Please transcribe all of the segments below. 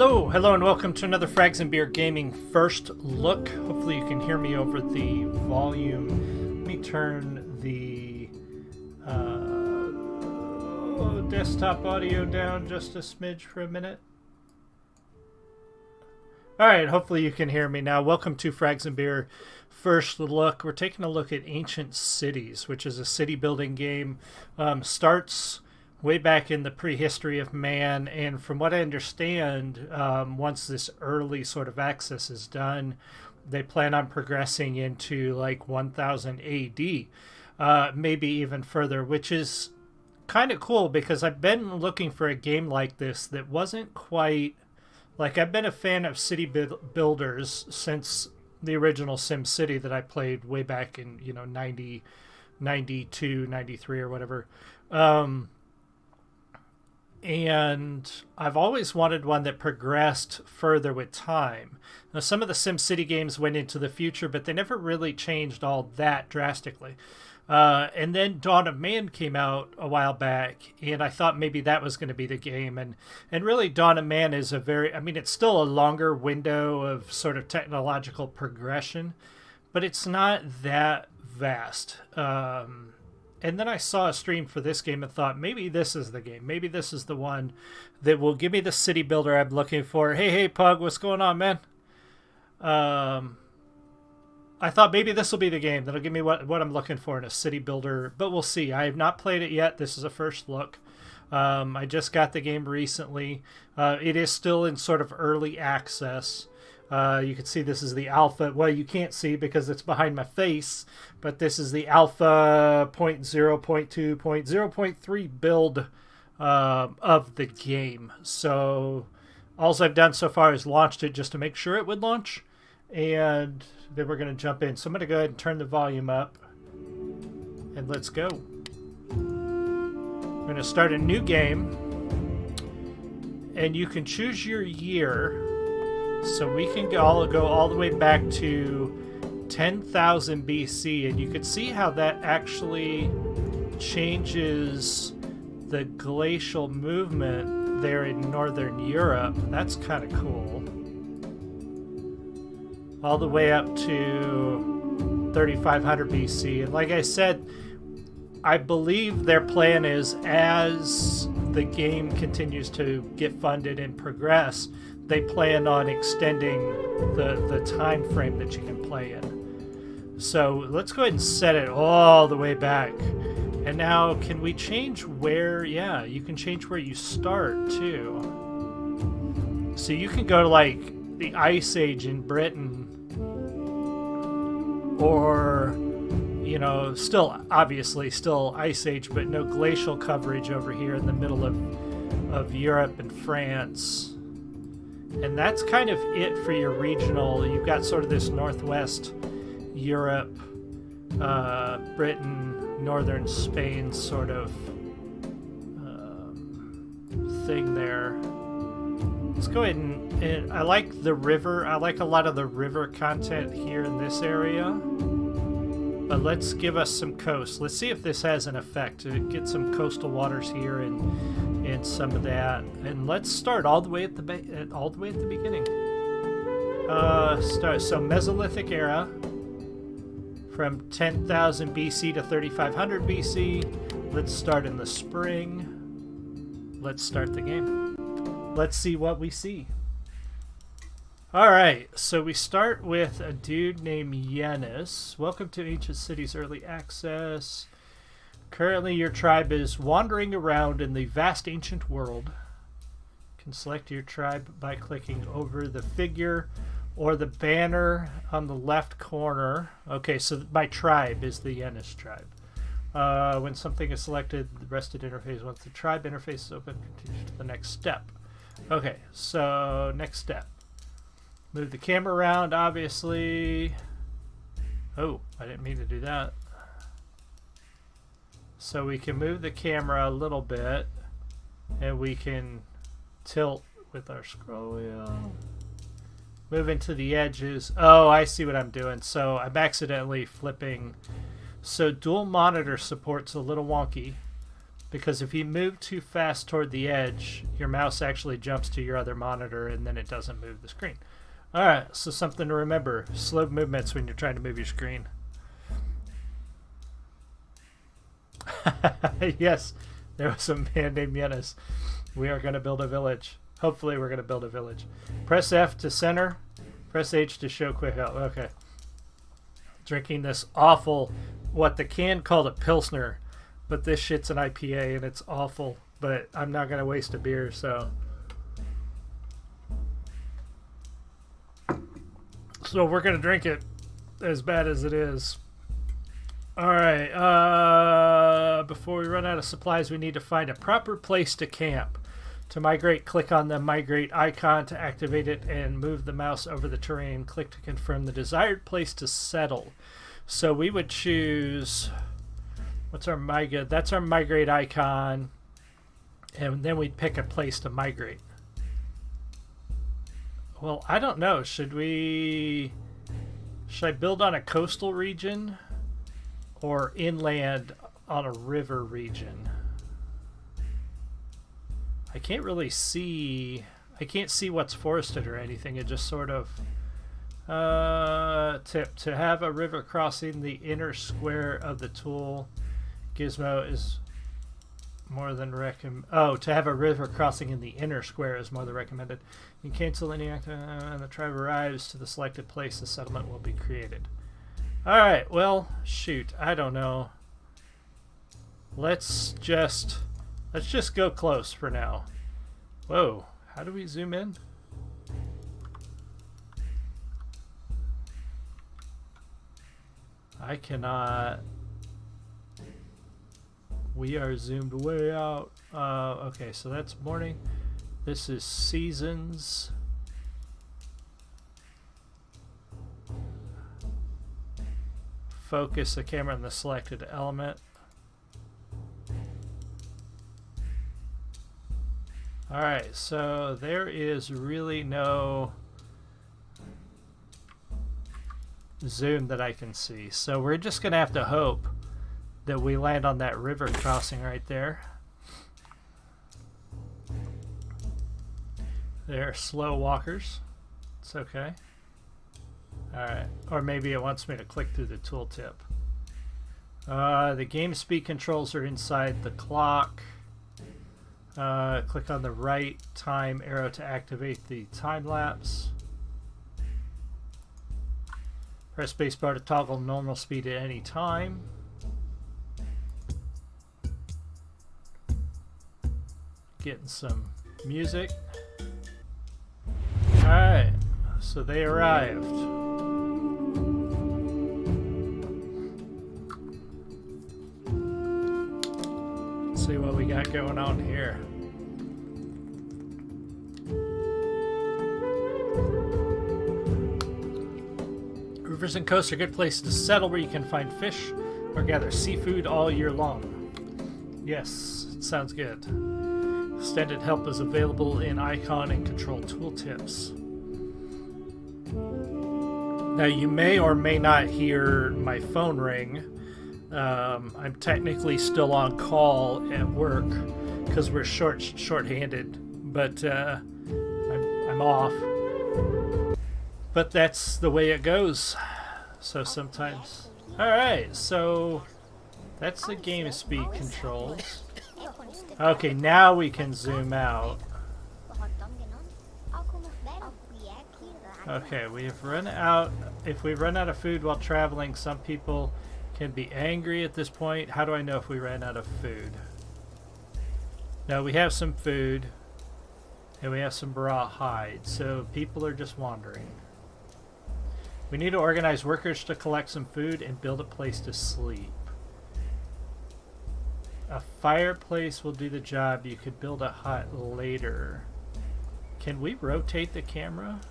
Hello and welcome to another Frags and Beer Gaming First Look. Hopefully you can hear me over the volume. Let me turn the desktop audio down just a smidge for a minute. Alright, hopefully you can hear me now. Welcome to Frags and Beer First Look. We're taking a look at Ancient Cities, which is a city building game. Starts way back in the prehistory of man, and from what I understand, once this early sort of access is done, they plan on progressing into like 1000 AD, maybe even further, which is kind of cool because I've been looking for a game like this that wasn't quite like, I've been a fan of city builders since the original Sim City that I played way back in 92, 93 or whatever. And I've always wanted one that progressed further with time. Now, some of the SimCity games went into the future, but they never really changed all that drastically. And then Dawn of Man came out a while back, and I thought maybe that was going to be the game. And really, Dawn of Man is it's still a longer window of sort of technological progression, but it's not that vast. And then I saw a stream for this game and thought, maybe this is the game. Maybe this is the one that will give me the city builder I'm looking for. Hey, Pug, what's going on, man? I thought maybe this will be the game that'll give me what I'm looking for in a city builder. But we'll see. I have not played it yet. This is a first look. I just got the game recently. It is still in sort of early access. You can see this is the alpha. Well, you can't see because it's behind my face, but this is the alpha 0.0.2.0.3 build of the game. So all I've done so far is launched it just to make sure it would launch, and then we're going to jump in. So I'm going to go ahead and turn the volume up, and let's go. I'm going to start a new game, and you can choose your year. So we can go all the way back to 10,000 BC, and you can see how that actually changes the glacial movement there in Northern Europe. That's kind of cool. All the way up to 3,500 BC. And like I said, I believe their plan is as the game continues to get funded and progress, they plan on extending the time frame that you can play in. So let's go ahead and set it all the way back. And now, can we change where? Yeah, you can change where you start too. So you can go to like the Ice Age in Britain, or still Ice Age, but no glacial coverage over here in the middle of Europe and France. And that's kind of it for your regional. You've got sort of this Northwest Europe, Britain, Northern Spain sort of thing there. Let's go ahead and I like the river. I like a lot of the river content here in this area. But let's give us some coast. Let's see if this has an effect to get some coastal waters here and some of that. And let's start all the way at the beginning. So Mesolithic era, from 10,000 BC to 3,500 BC. Let's start in the spring. Let's start the game. Let's see what we see. Alright, so we start with a dude named Yanis. Welcome to Ancient Cities Early Access. Currently your tribe is wandering around in the vast ancient world. You can select your tribe by clicking over the figure or the banner on the left corner. Okay, so my tribe is the Yanis tribe. When something is selected, the rested interface, once the tribe interface is open, continue to the next step. Okay, so next step. Move the camera around, obviously. Oh, I didn't mean to do that. So we can move the camera a little bit, and we can tilt with our scroll wheel. Move into the edges. Oh, I see what I'm doing. So I'm accidentally flipping. So dual monitor support's a little wonky, because if you move too fast toward the edge, your mouse actually jumps to your other monitor and then it doesn't move the screen. Alright, so something to remember. Slow movements when you're trying to move your screen. Yes, there was a man named Yenis. We are going to build a village. Hopefully we're going to build a village. Press F to center. Press H to show quick help. Okay. Drinking this awful, what the can called a Pilsner, but this shit's an IPA and it's awful, but I'm not going to waste a beer, so. So we're going to drink it as bad as it is. Alright, before we run out of supplies, we need to find a proper place to camp. To migrate, click on the migrate icon to activate it and move the mouse over the terrain. Click to confirm the desired place to settle. So we would choose, what's our migrate? That's our migrate icon. And then we'd pick a place to migrate. Well, I don't know. Should I build on a coastal region or inland on a river region? I can't really see. I can't see what's forested or anything. It just sort of tip to have a river crossing the inner square of the tool. Gizmo is more than recommend. Oh, to have a river crossing in the inner square is more than recommended. You can cancel any act and the tribe arrives to the selected place. The settlement will be created. All right. Well, shoot. I don't know. Let's just go close for now. Whoa, how do we zoom in? I cannot. We are zoomed way out. Okay, so that's morning. This is seasons. Focus the camera on the selected element. Alright, so there is really no zoom that I can see. So we're just going to have to hope that we land on that river crossing right there. They're slow walkers. It's okay. Alright, or maybe it wants me to click through the tooltip. The game speed controls are inside the clock. Click on the right time arrow to activate the time lapse. Press spacebar to toggle normal speed at any time. Getting some music. Alright, so they arrived. Let's see what we got going on here. Rivers and coasts are good places to settle where you can find fish or gather seafood all year long. Yes, it sounds good. Extended help is available in icon and control tooltips. Now you may or may not hear my phone ring. I'm technically still on call at work because we're short-handed, but I'm off. But that's the way it goes. So sometimes. Alright, so that's the game speed controls. Okay, now we can zoom out. Okay, we have run out. If we run out of food while traveling, some people can be angry at this point. How do I know if we ran out of food? No, we have some food. And we have some raw hide. So people are just wandering. We need to organize workers to collect some food and build a place to sleep. A fireplace will do the job. You could build a hut later. Can we rotate the camera?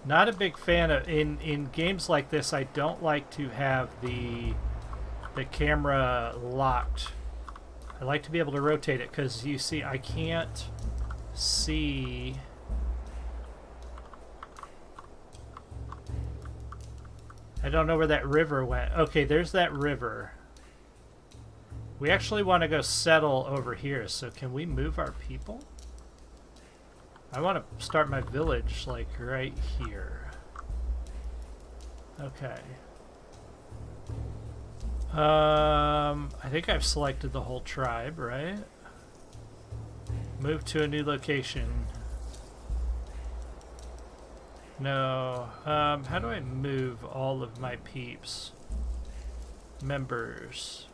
Not a big fan of in games like this. I don't like to have the camera locked. I like to be able to rotate it because you see I can't see I don't know where that river went. Okay, there's that river. We actually want to go settle over here, so can we move our people? I want to start my village, like, right here. Okay. I think I've selected the whole tribe, right? Move to a new location. No. How do I move all of my peeps? Members.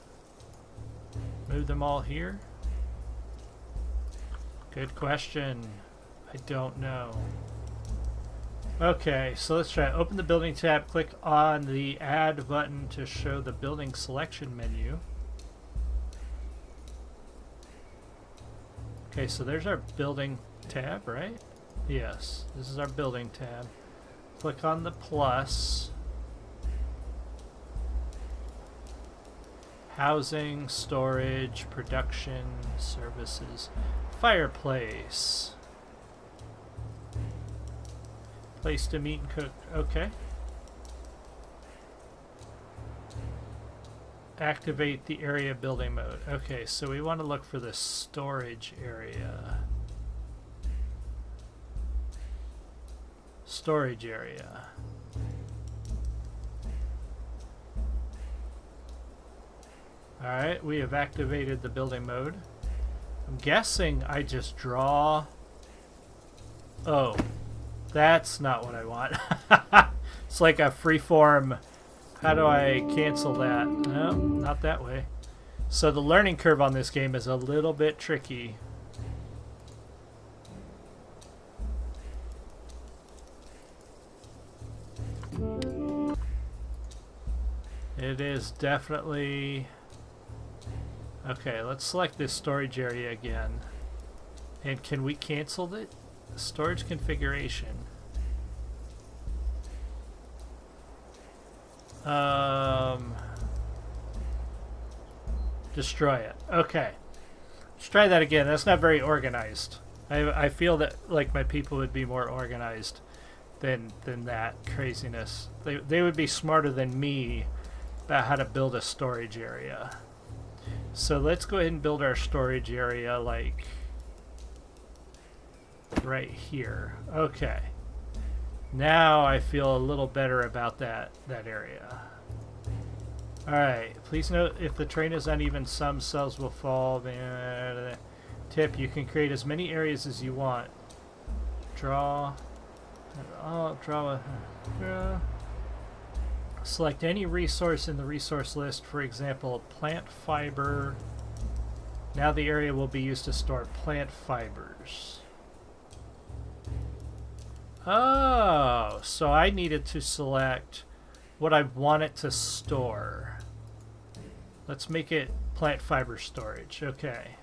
Move them all here? Good question. I don't know. Okay, so let's try. Open the building tab, click on the add button to show the building selection menu. Okay, so there's our building tab, right? Yes, this is our building tab. Click on the plus. Housing, storage, production, services, fireplace. Place to meet and cook. Okay. Activate the area building mode. Okay, so we want to look for the storage area. Storage area. Alright, we have activated the building mode. I'm guessing I just draw... Oh. That's not what I want. It's like a freeform. How do I cancel that? No, not that way. So the learning curve on this game is a little bit tricky. It is definitely... Okay, let's select this storage area again. And can we cancel it? Storage configuration. Destroy it. Okay. Let's try that again. That's not very organized. I feel that like my people would be more organized than that craziness. They would be smarter than me about how to build a storage area. So let's go ahead and build our storage area like right here. Okay. Now I feel a little better about that area. Alright, please note if the terrain is uneven, some cells will fall. Tip, you can create as many areas as you want. Draw. Draw. Select any resource in the resource list, for example, plant fiber. Now the area will be used to store plant fibers. Oh, so I needed to select what I want it to store. Let's make it plant fiber storage. Okay.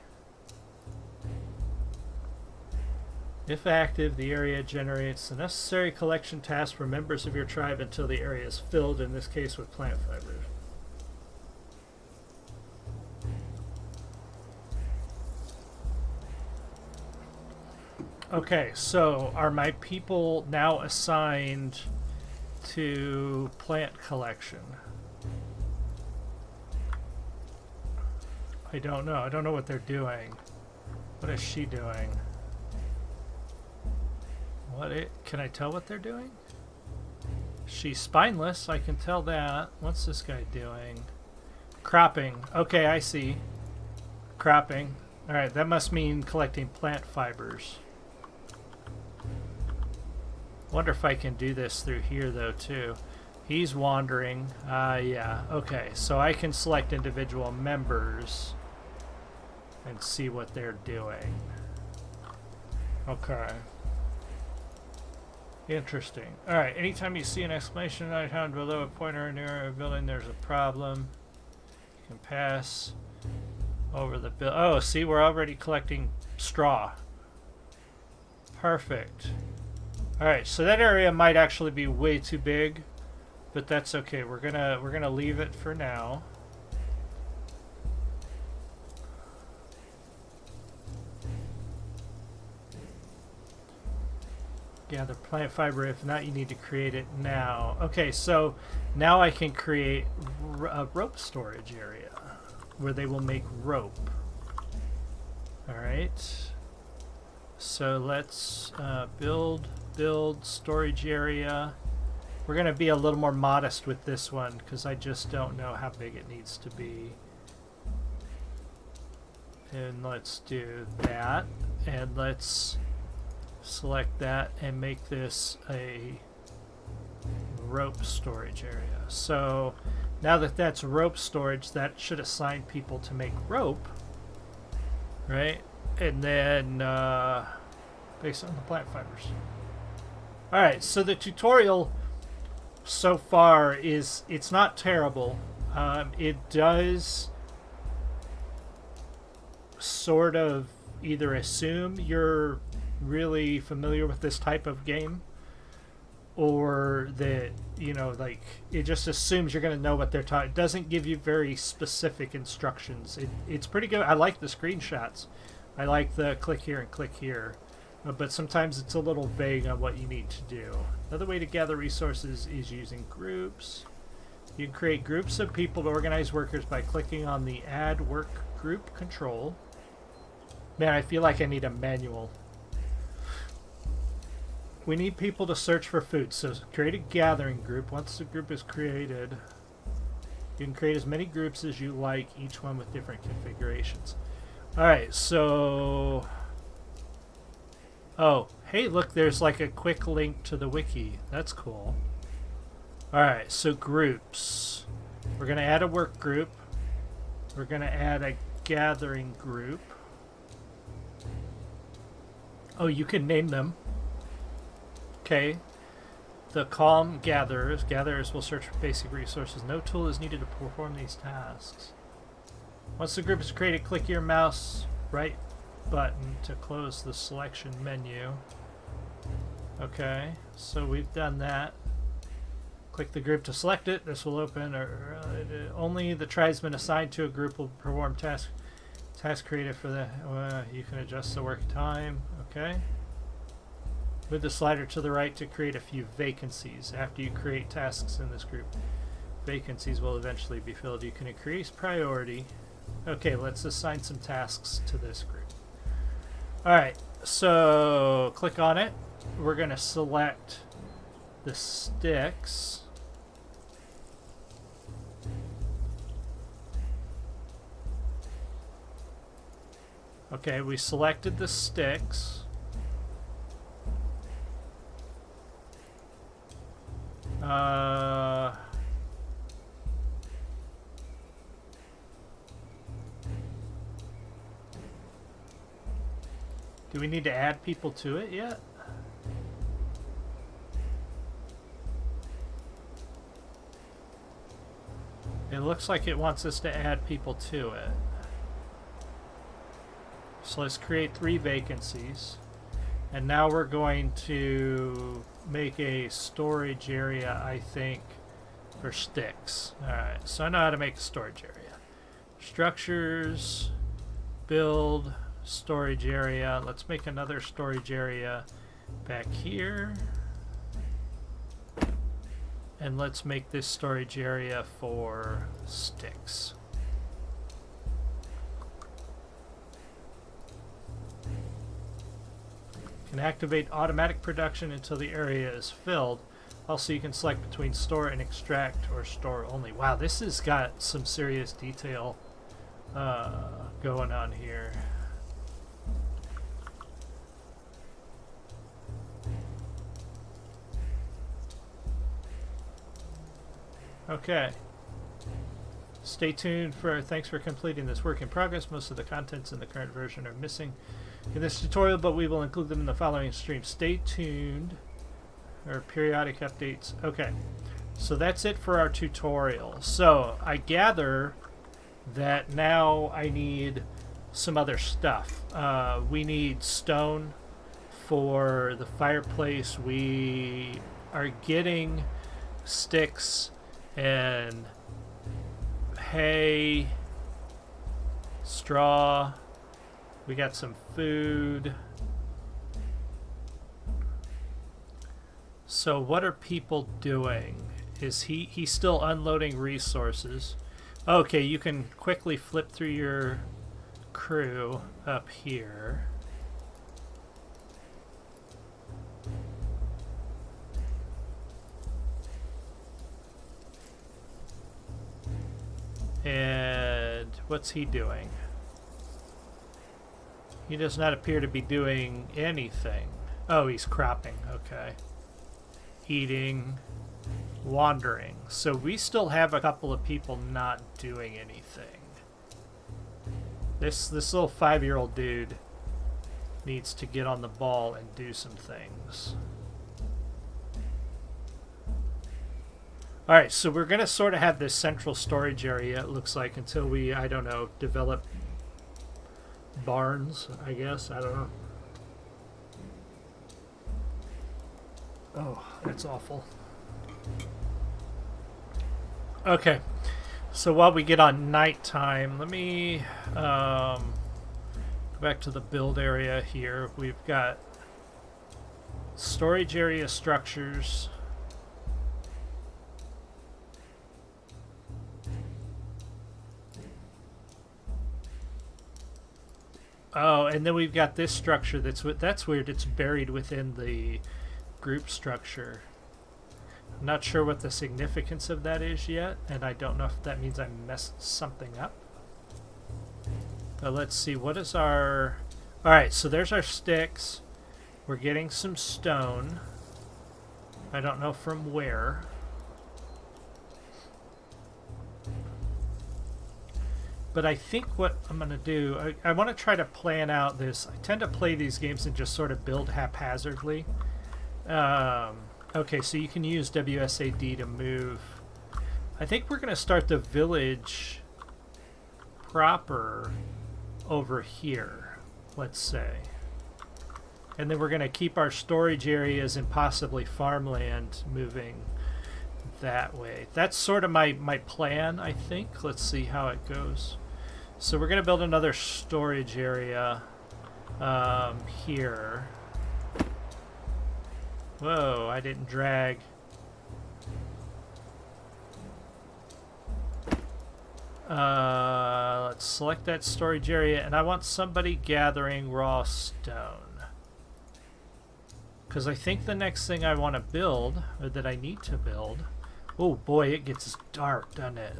If active, the area generates the necessary collection tasks for members of your tribe until the area is filled, in this case with plant fibers. Okay, so are my people now assigned to plant collection? I don't know. I don't know what they're doing. What is she doing? Can I tell what they're doing? She's spineless, I can tell that. What's this guy doing? Cropping. Okay, I see. Cropping. Alright, that must mean collecting plant fibers. Wonder if I can do this through here though too. He's wandering. Yeah. Okay, so I can select individual members and see what they're doing. Okay. Interesting. Alright, anytime you see an exclamation icon below a pointer near a building, there's a problem. You can pass over the bill. Oh, see, we're already collecting straw. Perfect. Alright, so that area might actually be way too big, but that's okay. We're gonna leave it for now. gather plant fiber. If not, you need to create it now. Okay, so now I can create a rope storage area where they will make rope. All right. So let's build storage area. We're going to be a little more modest with this one because I just don't know how big it needs to be. And let's do that. And let's select that and make this a rope storage area. So now that that's rope storage, that should assign people to make rope, right? And then based on the plant fibers. Alright, so the tutorial so far it's not terrible. It does sort of either assume you're really familiar with this type of game, or that, you know, like, it just assumes you're going to know what they're talking. It doesn't give you very specific instructions. It's pretty good. I like the screenshots. I like the click here and click here. But sometimes it's a little vague on what you need to do. Another way to gather resources is using groups. You can create groups of people to organize workers by clicking on the Add Work Group control. Man, I feel like I need a manual. We need people to search for food, so create a gathering group. Once the group is created, you can create as many groups as you like, each one with different configurations. Alright, so... Oh, hey, look, there's like a quick link to the wiki. That's cool. Alright, so groups. We're going to add a work group. We're going to add a gathering group. Oh, you can name them. Okay. The calm gatherers. Gatherers will search for basic resources. No tool is needed to perform these tasks. Once the group is created, click your mouse right button to close the selection menu. Okay, so we've done that. Click the group to select it. This will open. Only the tribesmen assigned to a group will perform tasks created for the... you can adjust the work time. Okay. Move the slider to the right to create a few vacancies. After you create tasks in this group, vacancies will eventually be filled. You can increase priority. Okay, let's assign some tasks to this group. Alright, so click on it. We're going to select the sticks. Okay, we selected the sticks. Do we need to add people to it yet? It looks like it wants us to add people to it. So let's create 3 vacancies. And now we're going to make a storage area, I think, for sticks. Alright, so I know how to make a storage area. Structures, build, storage area. Let's make another storage area back here. And let's make this storage area for sticks. Can activate automatic production until the area is filled. Also, you can select between store and extract or store only. Wow, this has got some serious detail going on here. Okay. Stay tuned for... Thanks for completing this work in progress. Most of the contents in the current version are missing in this tutorial, but we will include them in the following stream. Stay tuned. Or periodic updates. Okay. So that's it for our tutorial. So I gather that now I need some other stuff. We need stone for the fireplace. We are getting sticks and hay, straw. We got some food. So what are people doing? Is he's still unloading resources? Okay, you can quickly flip through your crew up here. And what's he doing? He does not appear to be doing anything. Oh, he's cropping. Okay. Eating. Wandering. So we still have a couple of people not doing anything. This little 5-year-old dude needs to get on the ball and do some things. Alright, so we're going to sort of have this central storage area, it looks like, until we, I don't know, develop barns, I guess. I don't know. Oh, that's awful. Okay, so while we get on nighttime, let me go back to the build area here. We've got storage area structures. Oh, and then we've got this structure that's weird. It's buried within the group structure. I'm not sure what the significance of that is yet, and I don't know if that means I messed something up. But let's see, what is our... Alright, so there's our sticks. We're getting some stone. I don't know from where. But I think what I'm going to do, I want to try to plan out this. I tend to play these games and just sort of build haphazardly. Okay, so you can use WSAD to move. I think we're going to start the village proper over here, let's say. And then we're going to keep our storage areas and possibly farmland moving that way. That's sort of my plan, I think. Let's see how it goes. So we're going to build another storage area here. Whoa, I didn't drag. Let's select that storage area, and I want somebody gathering raw stone. Because I think the next thing I want to build, or that I need to build... Oh boy, it gets dark, doesn't it?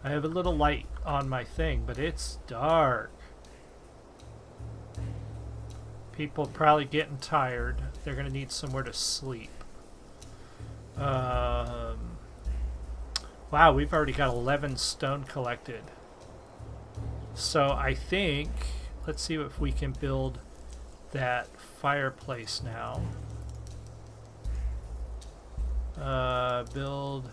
I have a little light on my thing, but it's dark. People probably getting tired. They're going to need somewhere to sleep. Wow, we've already got 11 stone collected. So I think, let's see if we can build that fireplace now. Build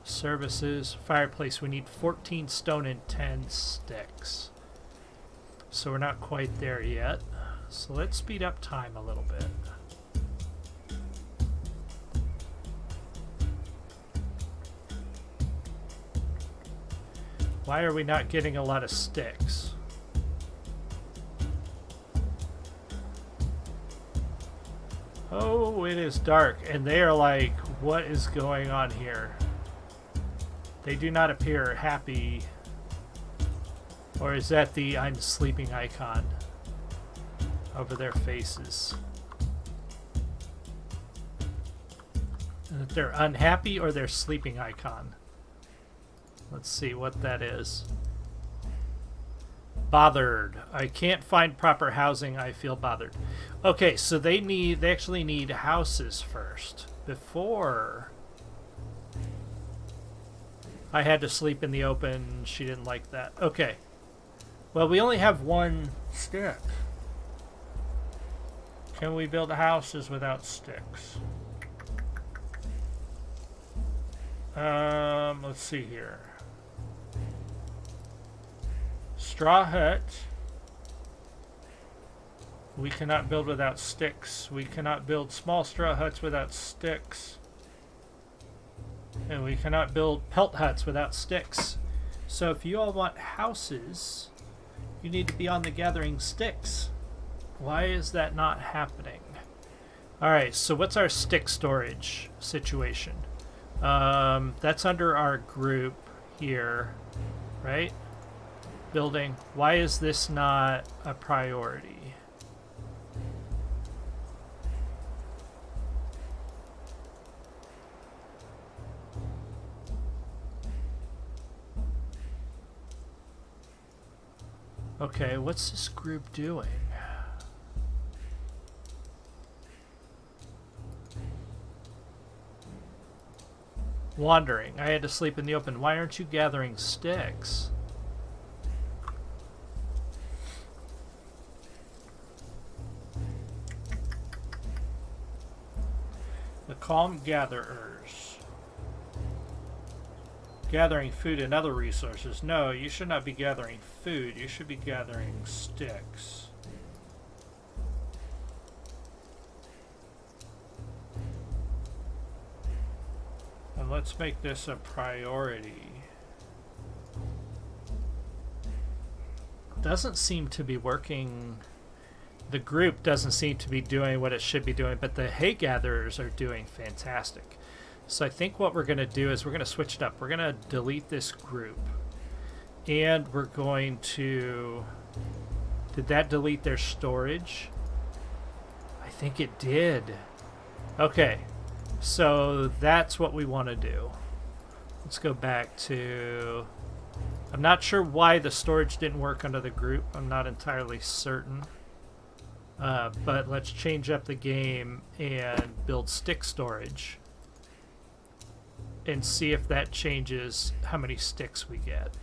services, fireplace. We need 14 stone and 10 sticks. So we're not quite there yet. So let's speed up time a little bit. Why are we not getting a lot of sticks? Oh, it is dark, and they are like, what is going on here? They do not appear happy. Or is that the I'm sleeping icon over their faces? That they're unhappy, or their sleeping icon? Let's see what that is. Bothered. I can't find proper housing. I feel bothered. Okay, so they actually need houses first before I had to sleep in the open. She didn't like that. Okay. Well, we only have one stick. Can we build houses without sticks? Let's see here. Straw hut. We cannot build without sticks. We cannot build small straw huts without sticks. And we cannot build pelt huts without sticks. So if you all want houses, you need to be on the gathering sticks. Why is that not happening? All right, so what's our stick storage situation? That's under our group here, right? Building. Why is this not a priority? Okay, what's this group doing? Wandering. I had to sleep in the open. Why aren't you gathering sticks? The calm gatherers. Gathering food and other resources. No, you should not be gathering food. You should be gathering sticks. And let's make this a priority. Doesn't seem to be working. The group doesn't seem to be doing what it should be doing, but the hay gatherers are doing fantastic. So I think what we're going to do is we're going to switch it up. We're going to delete this group. And we're going to... Did that delete their storage? I think it did. Okay. So that's what we want to do. Let's go back to... I'm not sure why the storage didn't work under the group. I'm not entirely certain. But let's change up the game and build stick storage. And see if that changes how many sticks we get.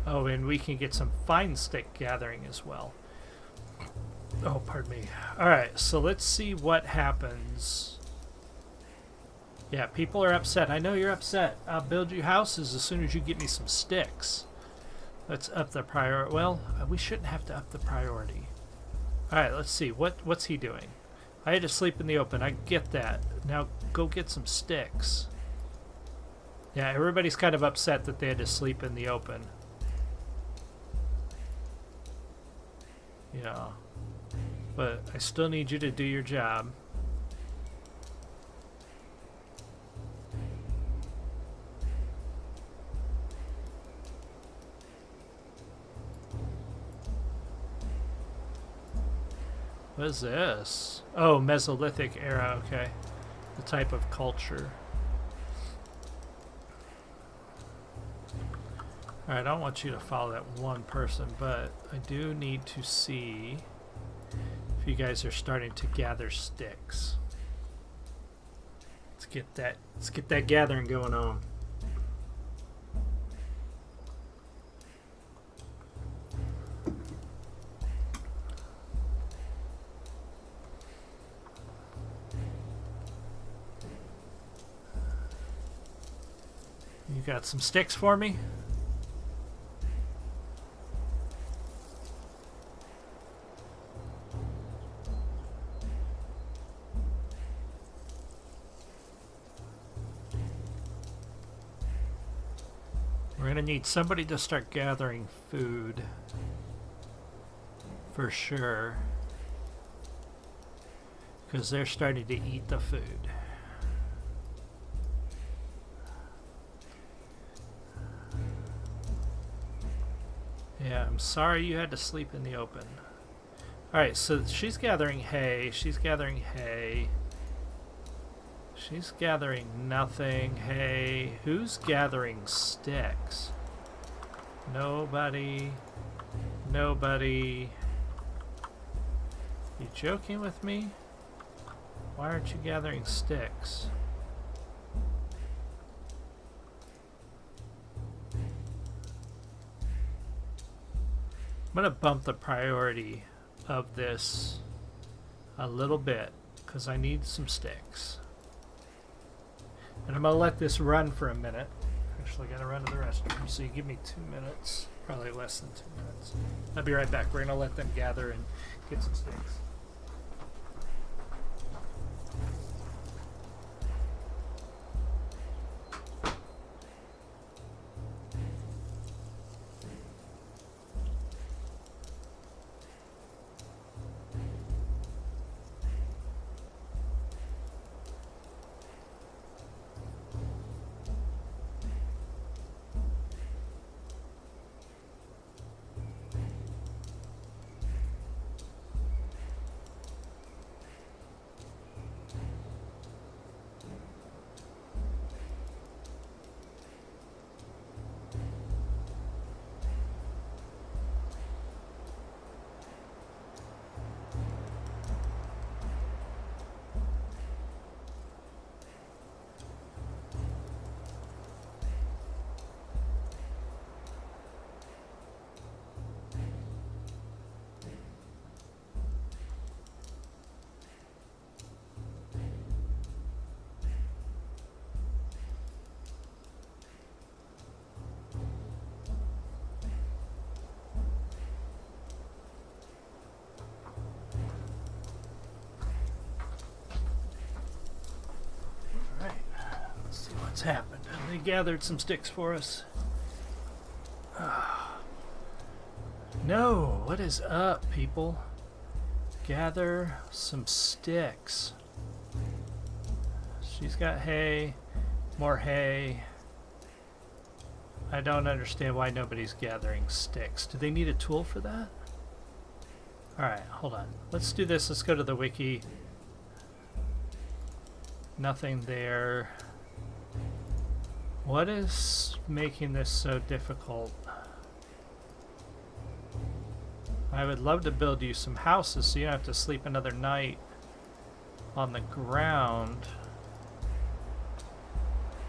Oh, and we can get some fine stick gathering as well. Oh, pardon me. Alright, so let's see what happens. Yeah, people are upset. I know you're upset. I'll build you houses as soon as you get me some sticks. Let's up the priority. Well, we shouldn't have to up the priority. Alright, let's see. What's he doing? I had to sleep in the open. I get that. Now go get some sticks. Yeah, everybody's kind of upset that they had to sleep in the open. Yeah. But I still need you to do your job. What is this? Oh, Mesolithic era, okay. The type of culture. Alright, I don't want you to follow that one person, but I do need to see if you guys are starting to gather sticks. Let's get that gathering going on. You got some sticks for me? We're gonna need somebody to start gathering food. For sure. Because they're starting to eat the food. Yeah, I'm sorry you had to sleep in the open. Alright, so she's gathering hay. She's gathering hay. She's gathering nothing. Hay. Who's gathering sticks? Nobody. Nobody. You joking with me? Why aren't you gathering sticks? I'm going to bump the priority of this a little bit because I need some sticks. And I'm going to let this run for a minute. Actually, I got to run to the restroom, so you give me 2 minutes. Probably less than 2 minutes. I'll be right back. We're going to let them gather and get some sticks. what's happened. They gathered some sticks for us. No, what is up, people? Gather some sticks. She's got hay, more hay. I don't understand why nobody's gathering sticks. Do they need a tool for that? Alright, hold on. Let's do this. Let's go to the wiki. Nothing there. What is making this so difficult? I would love to build you some houses so you don't have to sleep another night on the ground.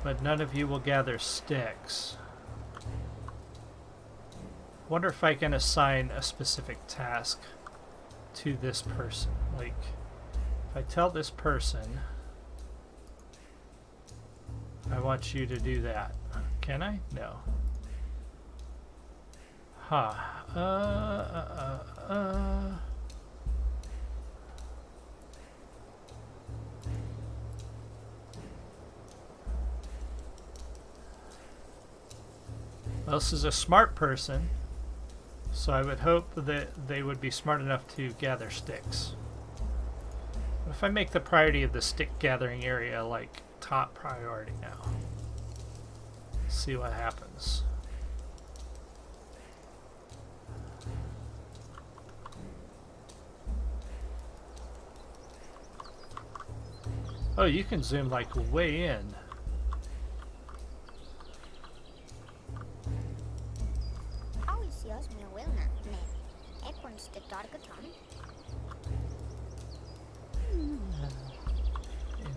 But none of you will gather sticks. Wonder if I can assign a specific task to this person. Like, if I tell this person, I want you to do that. Can I? No. Huh. Well, this is a smart person, so I would hope that they would be smart enough to gather sticks. What if I make the priority of the stick gathering area like top priority now? See what happens. Oh, you can zoom like way in.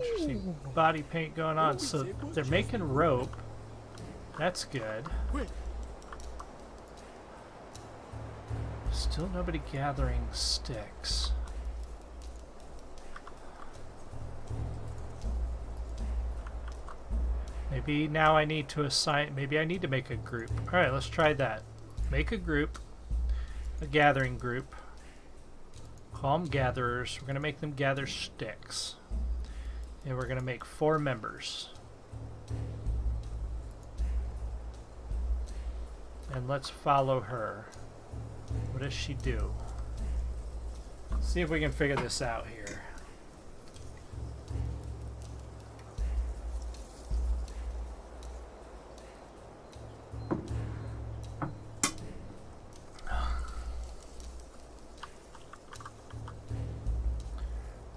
Interesting body paint going on. So they're making rope. That's good. Still nobody gathering sticks. Maybe now I need to assign, maybe I need to make a group. Alright, let's try that. Make a group, a gathering group. Call them gatherers. We're going to make them gather sticks. And we're going to make 4 members. And let's follow her. What does she do? See if we can figure this out here.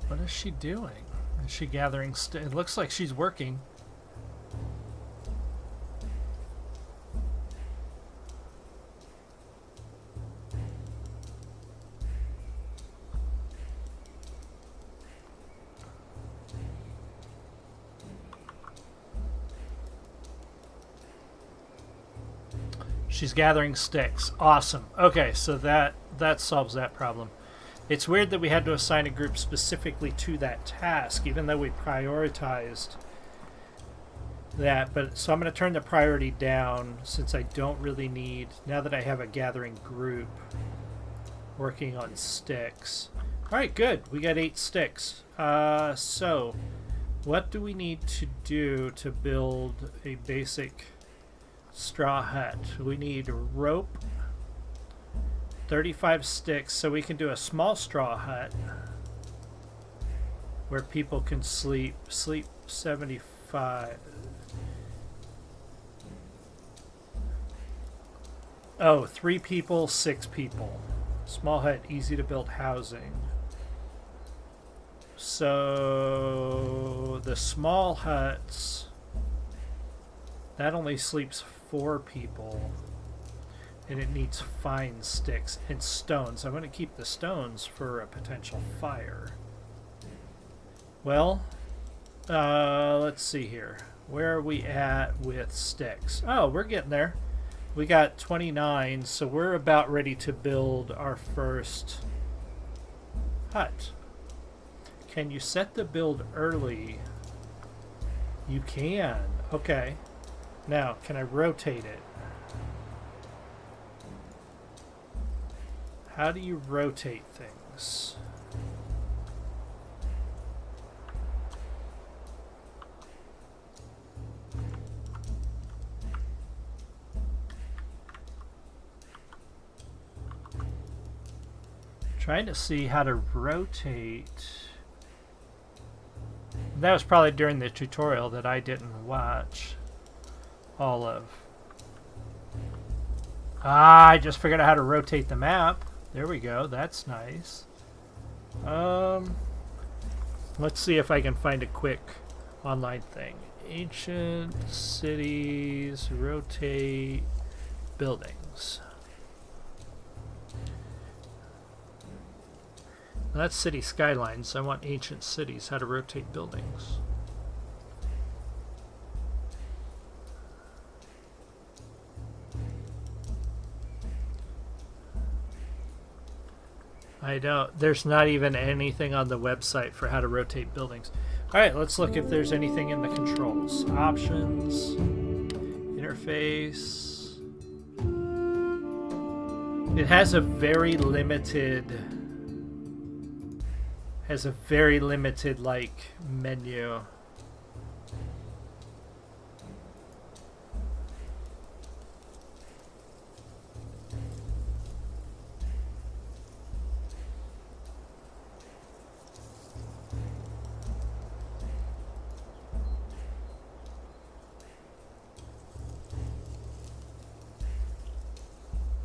What is she doing? Is she gathering it looks like she's working. She's gathering sticks. Awesome. Okay, so that solves that problem. It's weird that we had to assign a group specifically to that task, even though we prioritized that. But so I'm going to turn the priority down since I don't really need, now that I have a gathering group working on sticks. All right, good. We got 8 sticks. So what do we need to do to build a basic straw hut? We need rope, 35 sticks, so we can do a small straw hut where people can sleep 75. Oh, 3 people, 6 people. Small hut, easy to build housing. So the small huts, that only sleeps 4 people. And it needs fine sticks and stones. I'm going to keep the stones for a potential fire. Well, let's see here. Where are we at with sticks? Oh, we're getting there. We got 29, so we're about ready to build our first hut. Can you set the build early? You can. Okay. Now, can I rotate it? How do you rotate things? Trying to see how to rotate. That was probably during the tutorial that I didn't watch all of. Ah, I just figured out how to rotate the map. There we go. That's nice. Let's see if I can find a quick online thing. Ancient cities, rotate buildings. That's city skylines. I want ancient cities, how to rotate buildings. I don't, there's not even anything on the website for how to rotate buildings. Alright, let's look if there's anything in the controls. Options, interface. It has a very limited like menu.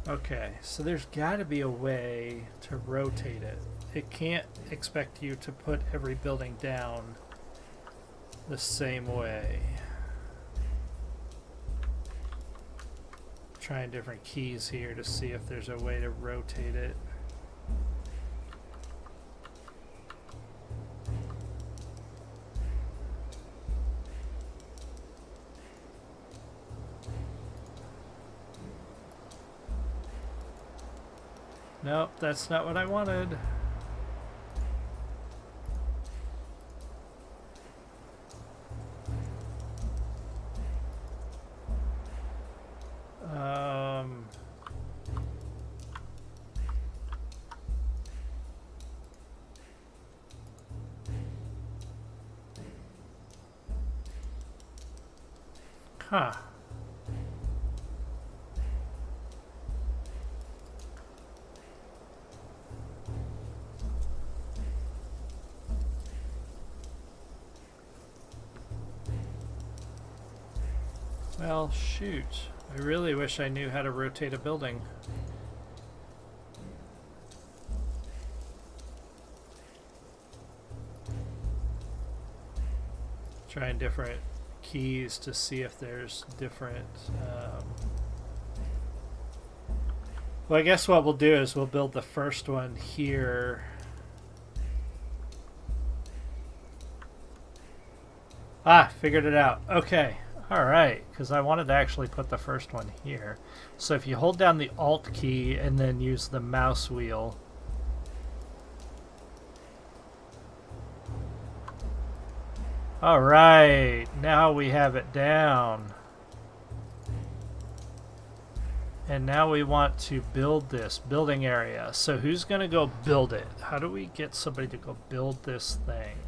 Okay, so there's got to be a way to rotate it. It can't expect you to put every building down the same way. Trying different keys here to see if there's a way to rotate it. Nope, that's not what I wanted. Huh. Well, shoot. I really wish I knew how to rotate a building. Trying different keys to see if there's different... Well, I guess what we'll do is we'll build the first one here. Ah, figured it out. Okay. Alright, because I wanted to actually put the first one here. So if you hold down the Alt key and then use the mouse wheel. Alright, now we have it down. And now we want to build this building area. So who's going to go build it? How do we get somebody to go build this thing?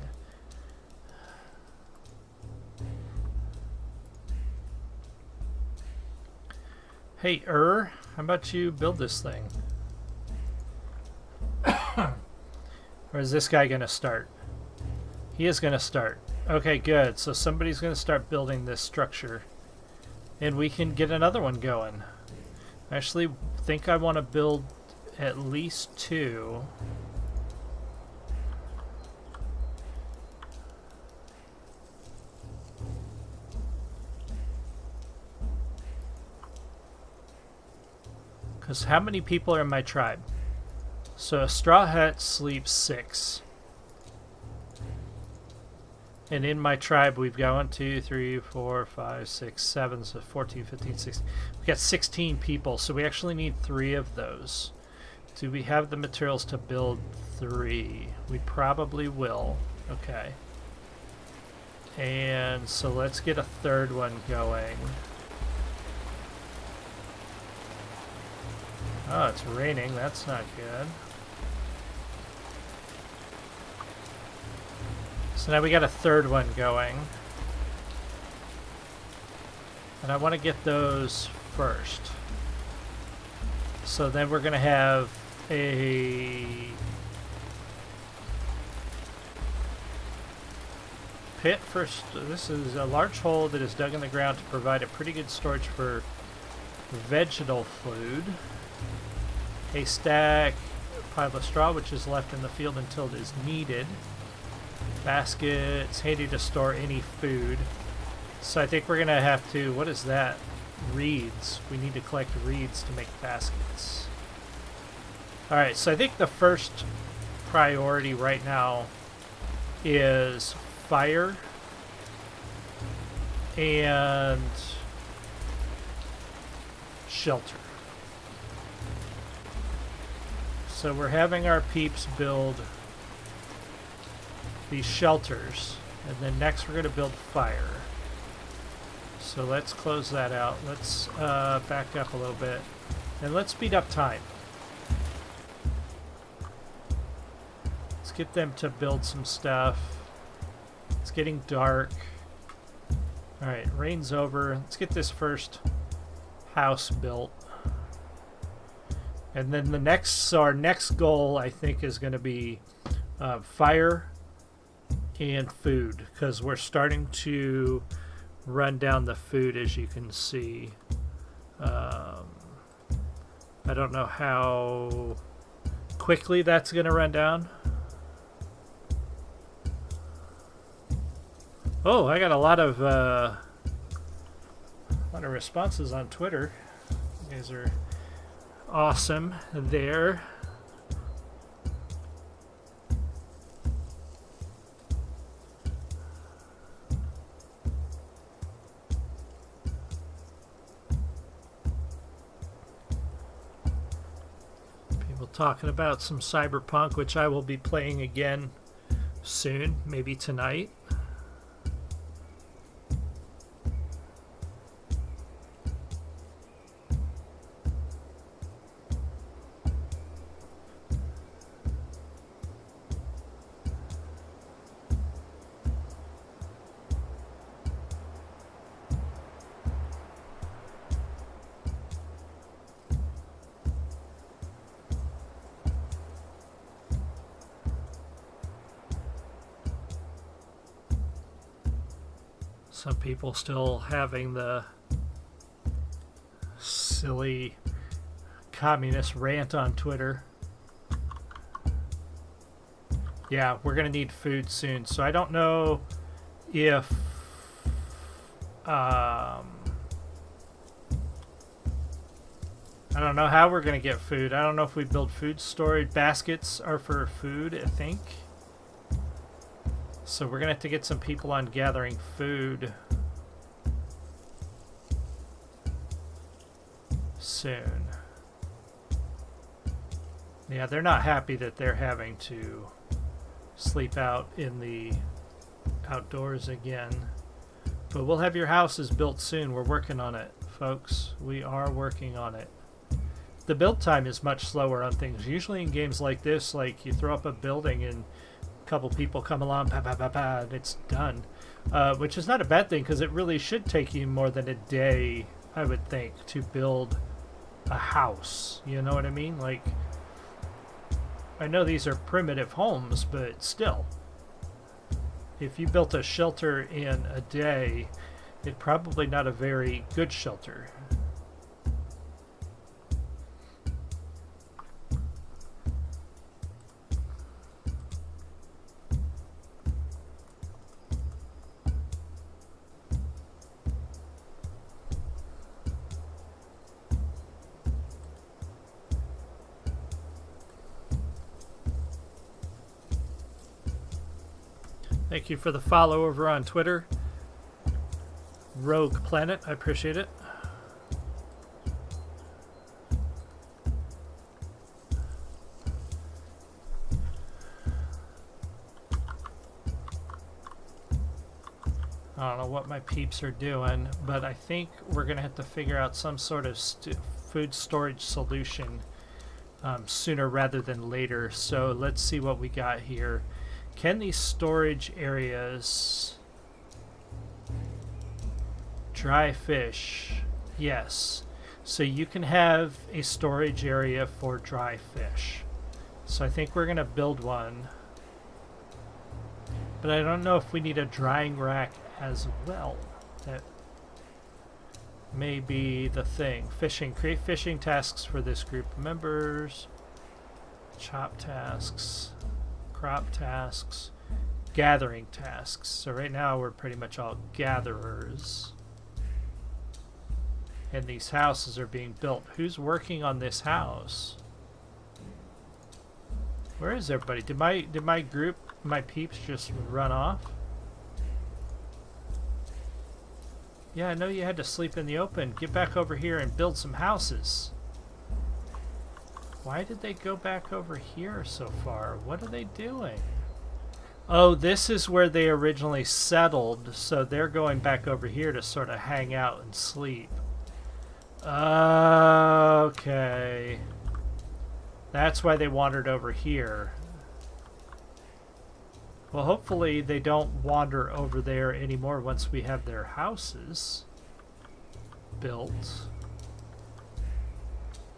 Hey, how about you build this thing? Or is this guy going to start? He is going to start. Okay, good. So somebody's going to start building this structure. And we can get another one going. I actually think I want to build at least 2. Because how many people are in my tribe? So a straw hat sleeps 6. And in my tribe we've got 1, 2, 3, 4, 5, 6, 7, so 14, 15, 16. We've got 16 people, so we actually need 3 of those. Do we have the materials to build 3? We probably will. Okay. And so let's get a 3rd one going. Oh, it's raining. That's not good. So now we got a 3rd one going. And I want to get those first. So then we're going to have a pit first. This is a large hole that is dug in the ground to provide a pretty good storage for vegetal food. Haystack, pile of straw which is left in the field until it is needed. Baskets, handy to store any food. So I think we're gonna have to, what is that? Reeds. We need to collect reeds to make baskets. Alright, so I think the first priority right now is fire and shelter. So we're having our peeps build these shelters, and then next we're going to build fire. So let's close that out. Let's back up a little bit, and let's speed up time. Let's get them to build some stuff. It's getting dark. Alright, rain's over. Let's get this first house built. And then the next, so our next goal, I think, is going to be fire and food, because we're starting to run down the food, as you can see. I don't know how quickly that's going to run down. Oh, I got a lot of responses on Twitter. You guys are awesome there. People talking about some Cyberpunk, which I will be playing again soon, maybe tonight. Some people still having the silly communist rant on Twitter. Yeah, we're going to need food soon. So I don't know if I don't know how we're going to get food. I don't know if we build food storage. Baskets are for food, I think. So we're going to have to get some people on gathering food soon. Yeah, they're not happy that they're having to sleep out in the outdoors again. But we'll have your houses built soon. We're working on it, folks. We are working on it. The build time is much slower on things. Usually in games like this, like you throw up a building and couple people come along, and it's done, which is not a bad thing, because it really should take you more than a day, I would think, to build a house. You know what I mean? Like, I know these are primitive homes, but still, if you built a shelter in a day, it's probably not a very good shelter. Thank you for the follow over on Twitter. Rogue Planet, I appreciate it. I don't know what my peeps are doing, but I think we're going to have to figure out some sort of food storage solution sooner rather than later. So let's see what we got here. Can these storage areas dry fish? Yes. So you can have a storage area for dry fish. So I think we're going to build one. But I don't know if we need a drying rack as well. That may be the thing. Fishing. Create fishing tasks for this group of members. Chop tasks. Crop tasks. Gathering tasks. So right now we're pretty much all gatherers. And these houses are being built. Who's working on this house? Where is everybody? Did my group, my peeps, just run off? Yeah, I know you had to sleep in the open. Get back over here and build some houses. Why did they go back over here so far? What are they doing? Oh, this is where they originally settled, so they're going back over here to sort of hang out and sleep. Okay. That's why they wandered over here. Well, hopefully they don't wander over there anymore once we have their houses built.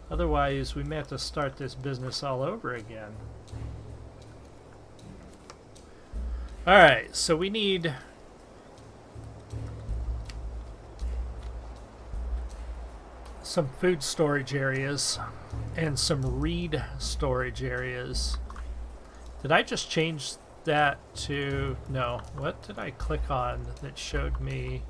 Otherwise, we may have to start this business all over again. Alright, so we need some food storage areas and some reed storage areas. Did I just change that to... No. What did I click on that showed me...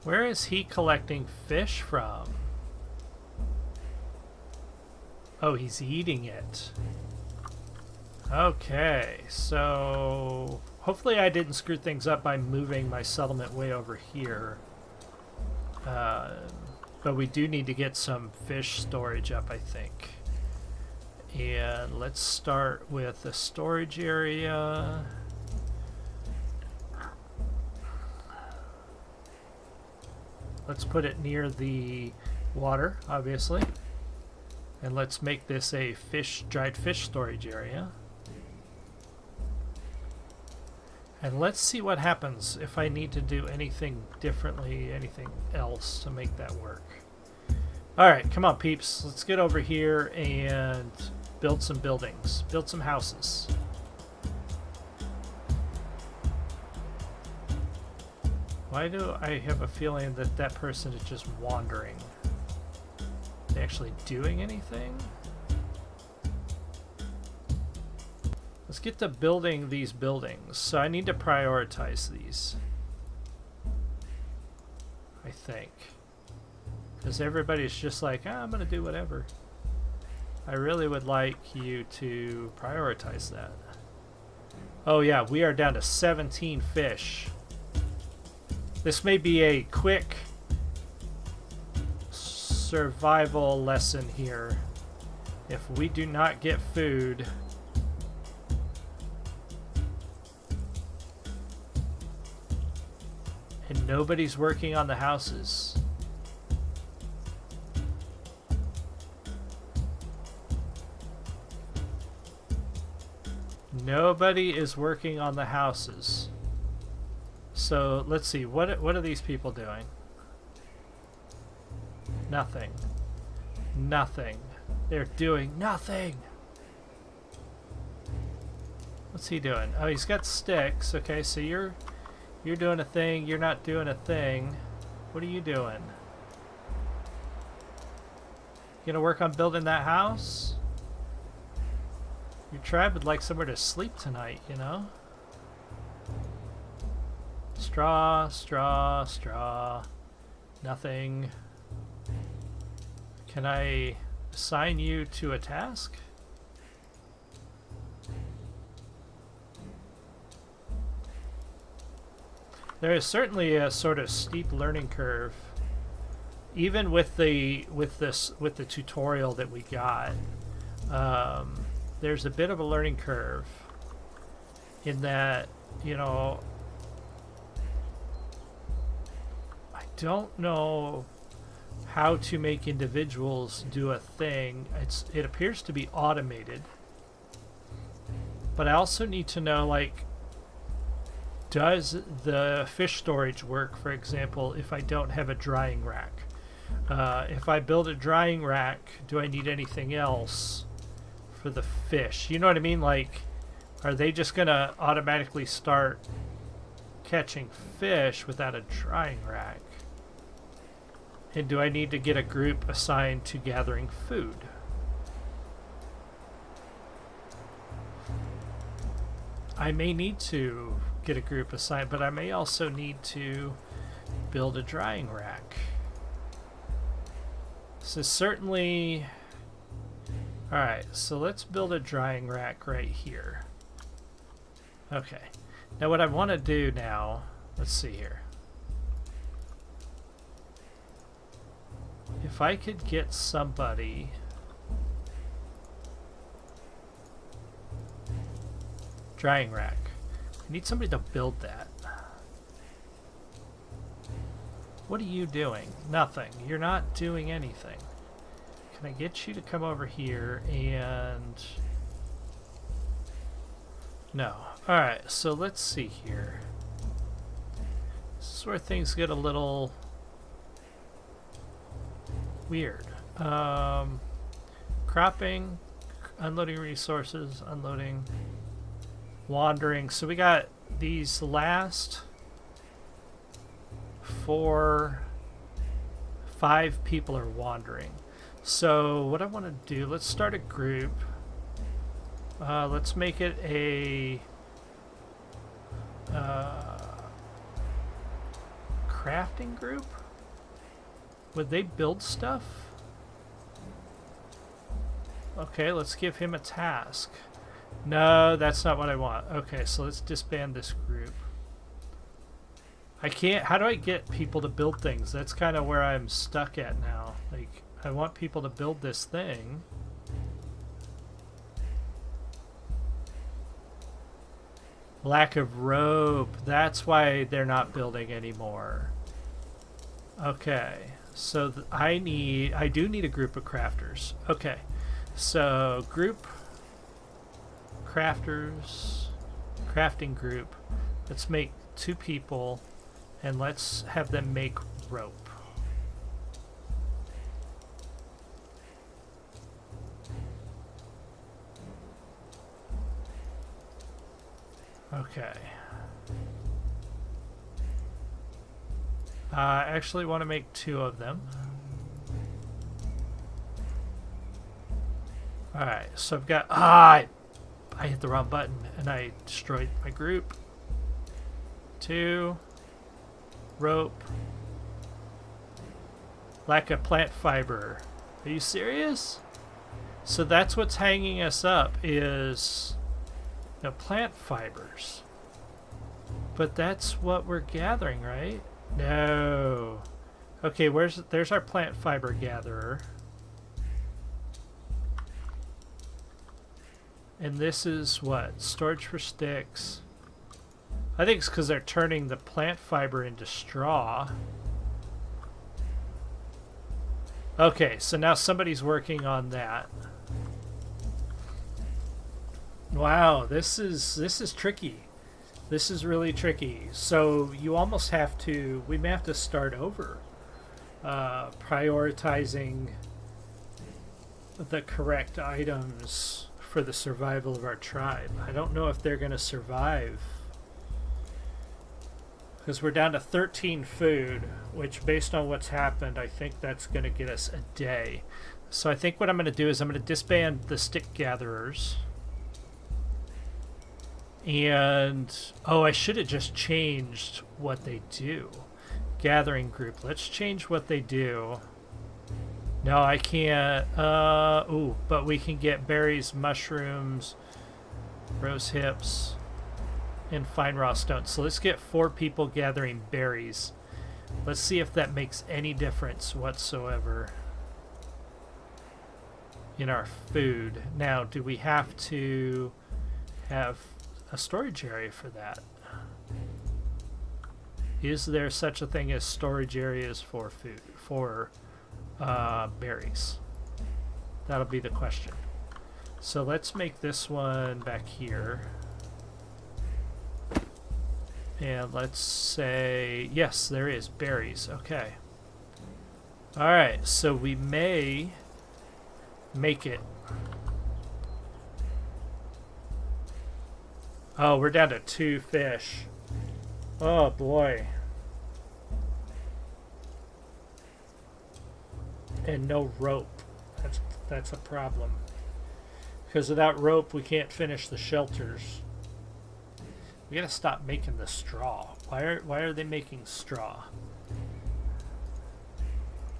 Where is he collecting fish from? Oh, he's eating it. Okay, so hopefully I didn't screw things up by moving my settlement way over here. But we do need to get some fish storage up, I think. And let's start with the storage area. Let's put it near the water, obviously. And let's make this a dried fish storage area. And let's see what happens if I need to do anything differently, anything else to make that work. Alright, come on peeps. Let's get over here and build some buildings. Build some houses. Why do I have a feeling that that person is just wandering? Are they actually doing anything? Let's get to building these buildings. So I need to prioritize these, I think. Because everybody's just like, I'm going to do whatever. I really would like you to prioritize that. Oh yeah, we are down to 17 fish. This may be a quick survival lesson here. If we do not get food, and nobody's working on the houses, nobody is working on the houses. So let's see, what are these people doing? Nothing. Nothing. They're doing nothing. What's he doing? Oh, he's got sticks. Okay, so you're doing a thing, you're not doing a thing. What are you doing? You gonna work on building that house? Your tribe would like somewhere to sleep tonight, you know? Straw, straw, straw. Nothing. Can I assign you to a task? There is certainly a sort of steep learning curve, even with the tutorial that we got. There's a bit of a learning curve in that, you know, I don't know how to make individuals do a thing. It appears to be automated, but I also need to know, like, does the fish storage work, for example, if I don't have a drying rack? If I build a drying rack, do I need anything else for the fish? You know what I mean? Like, are they just going to automatically start catching fish without a drying rack? And do I need to get a group assigned to gathering food? I may need to get a group assigned, but I may also need to build a drying rack. So certainly... Alright, so let's build a drying rack right here. Okay. Now what I want to do now, let's see here. If I could get somebody... Drying rack. I need somebody to build that. What are you doing? Nothing. You're not doing anything. Can I get you to come over here and... No. Alright, so let's see here. This is where things get a little weird. Cropping, unloading resources, unloading, wandering. So we got these last 5 people are wandering. So what I want to do, let's start a group. Let's make it a crafting group. Would they build stuff? Okay, let's give him a task. No, that's not what I want. Okay, so let's disband this group. I can't... How do I get people to build things? That's kind of where I'm stuck at now. Like, I want people to build this thing. Lack of rope. That's why they're not building anymore. Okay. So I do need a group of crafters. Okay. So group crafters, crafting group. Let's make 2 people and let's have them make rope. Okay. I actually want to make 2 of them. Alright, so I've got... I hit the wrong button and I destroyed my group. 2. Rope. Lack of plant fiber. Are you serious? So that's what's hanging us up is... No, plant fibers. But that's what we're gathering, right? No. Okay, there's our plant fiber gatherer. And this is what? Storage for sticks. I think it's because they're turning the plant fiber into straw. Okay, so now somebody's working on that. Wow, this is tricky. This is really tricky. So you almost have to, we may have to start over. Prioritizing the correct items for the survival of our tribe. I don't know if they're going to survive. Because we're down to 13 food, which based on what's happened, I think that's going to get us a day. So I think what I'm going to do is I'm going to disband the stick gatherers. And, oh, I should have just changed what they do. Gathering group. Let's change what they do. No, I can't. Ooh, but we can get berries, mushrooms, rose hips, and fine raw stone. So let's get 4 people gathering berries. Let's see if that makes any difference whatsoever in our food. Now, do we have to have a storage area for that? Is there such a thing as storage areas for food, for berries? That'll be the question. So let's make this one back here. And let's say, yes, there is berries. Okay. All right, so we may make it. Oh, we're down to 2 fish. Oh boy. And no rope. That's a problem. Because without rope, we can't finish the shelters. We gotta stop making the straw. Why are they making straw?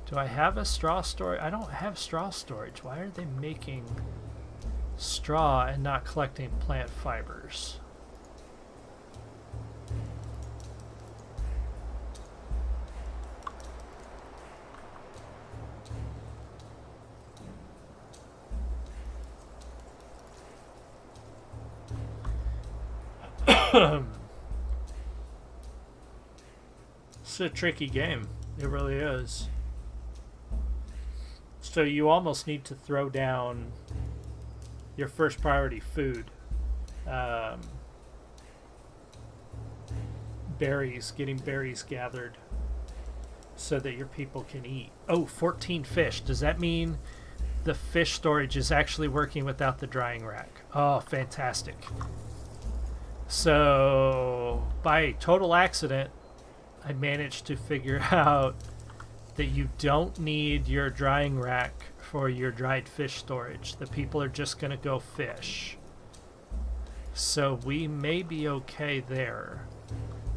Do I have a straw storage? I don't have straw storage. Why are they making straw and not collecting plant fibers? It's a tricky game. It really is. So you almost need to throw down your first priority food. Berries, getting berries gathered so that your people can eat. Oh, 14 fish. Does that mean the fish storage is actually working without the drying rack? Oh, fantastic. So, by total accident, I managed to figure out that you don't need your drying rack for your dried fish storage. The people are just going to go fish. So we may be okay there.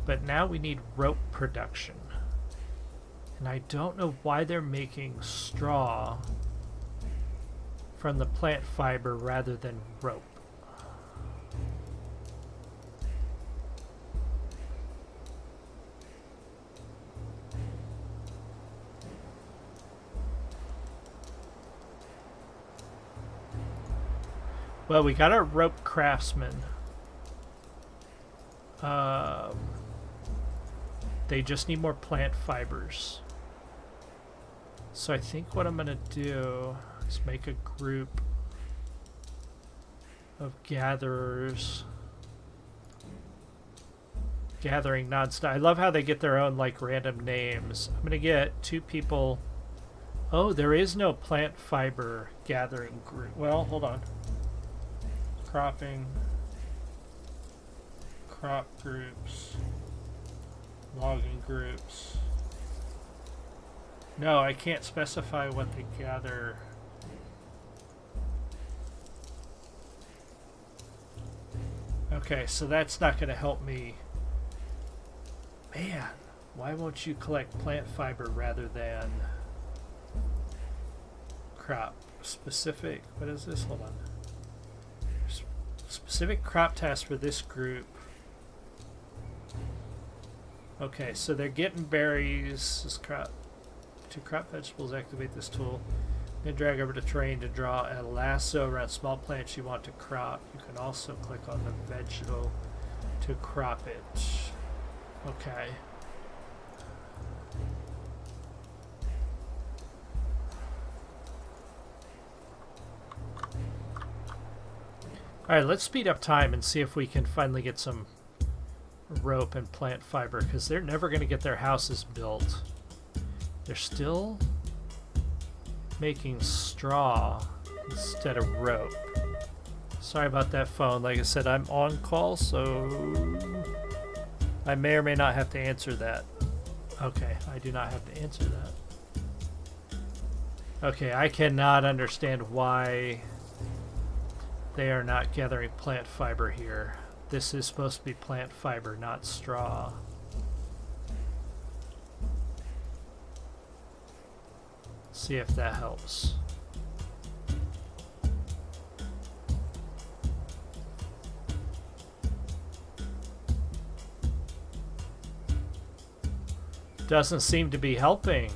But now we need rope production. And I don't know why they're making straw from the plant fiber rather than rope. Well, we got our rope craftsman. They just need more plant fibers. So I think what I'm going to do is make a group of gatherers. Gathering nonstop. I love how they get their own like random names. I'm going to get 2 people. Oh, there is no plant fiber gathering group. Well, hold on. Cropping, crop groups, logging groups. No, I can't specify what they gather. Okay, so that's not going to help me. Man, why won't you collect plant fiber rather than crop? Specific, what is this? Hold on. Specific crop task for this group. Okay, so they're getting berries. This crop. To crop vegetables, activate this tool. Then drag over to terrain to draw a lasso around small plants you want to crop. You can also click on the vegetable to crop it. Okay. Alright, let's speed up time and see if we can finally get some rope and plant fiber, because they're never going to get their houses built. They're still making straw instead of rope. Sorry about that phone. Like I said, I'm on call, so I may or may not have to answer that. Okay, I do not have to answer that. Okay, I cannot understand why they are not gathering plant fiber here. This is supposed to be plant fiber, not straw. See if that helps. Doesn't seem to be helping.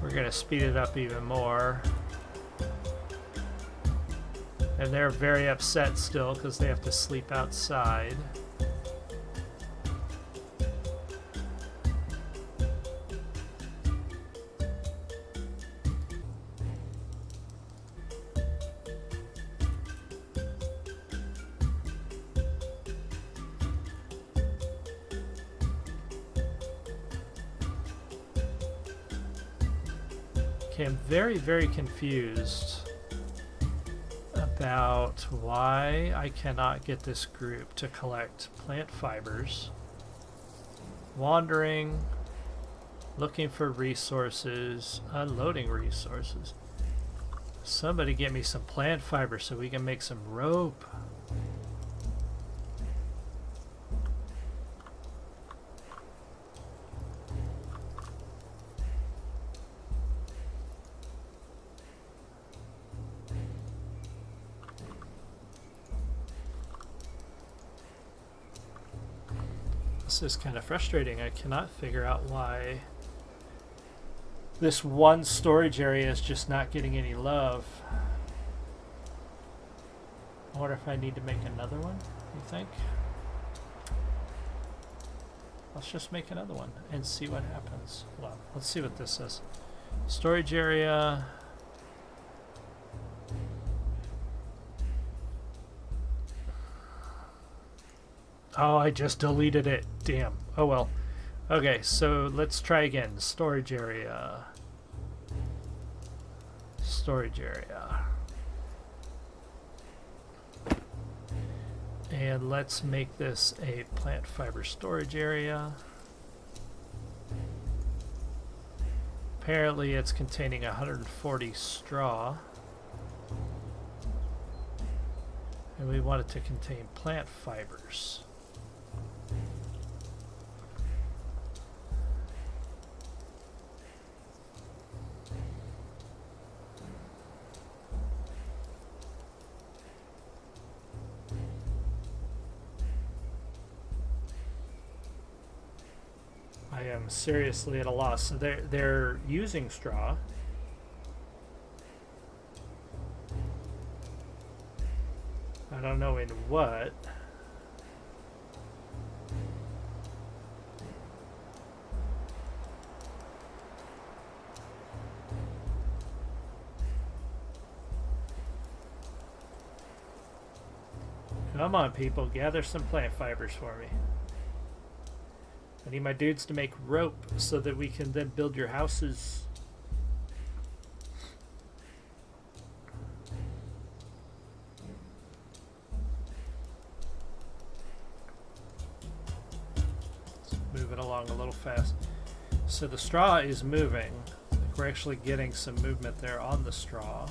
We're going to speed it up even more. And they're very upset still because they have to sleep outside. Okay, I'm very, very confused about why I cannot get this group to collect plant fibers. Wandering, looking for resources, unloading resources. Somebody get me some plant fiber so we can make some rope. This is kind of frustrating. I cannot figure out why this one storage area is just not getting any love. I wonder if I need to make another one, you think? Let's just make another one and see what happens. Well, let's see what this says. Storage area. Oh, I just deleted it. Damn. Oh well. Okay, so let's try again. Storage area. Storage area. And let's make this a plant fiber storage area. Apparently it's containing 140 straw. And we want it to contain plant fibers. I am seriously at a loss. So they're using straw. I don't know in what. Come on, people, gather some plant fibers for me. I need my dudes to make rope so that we can then build your houses. Let's move it along a little fast. So the straw is moving. Like we're actually getting some movement there on the straw.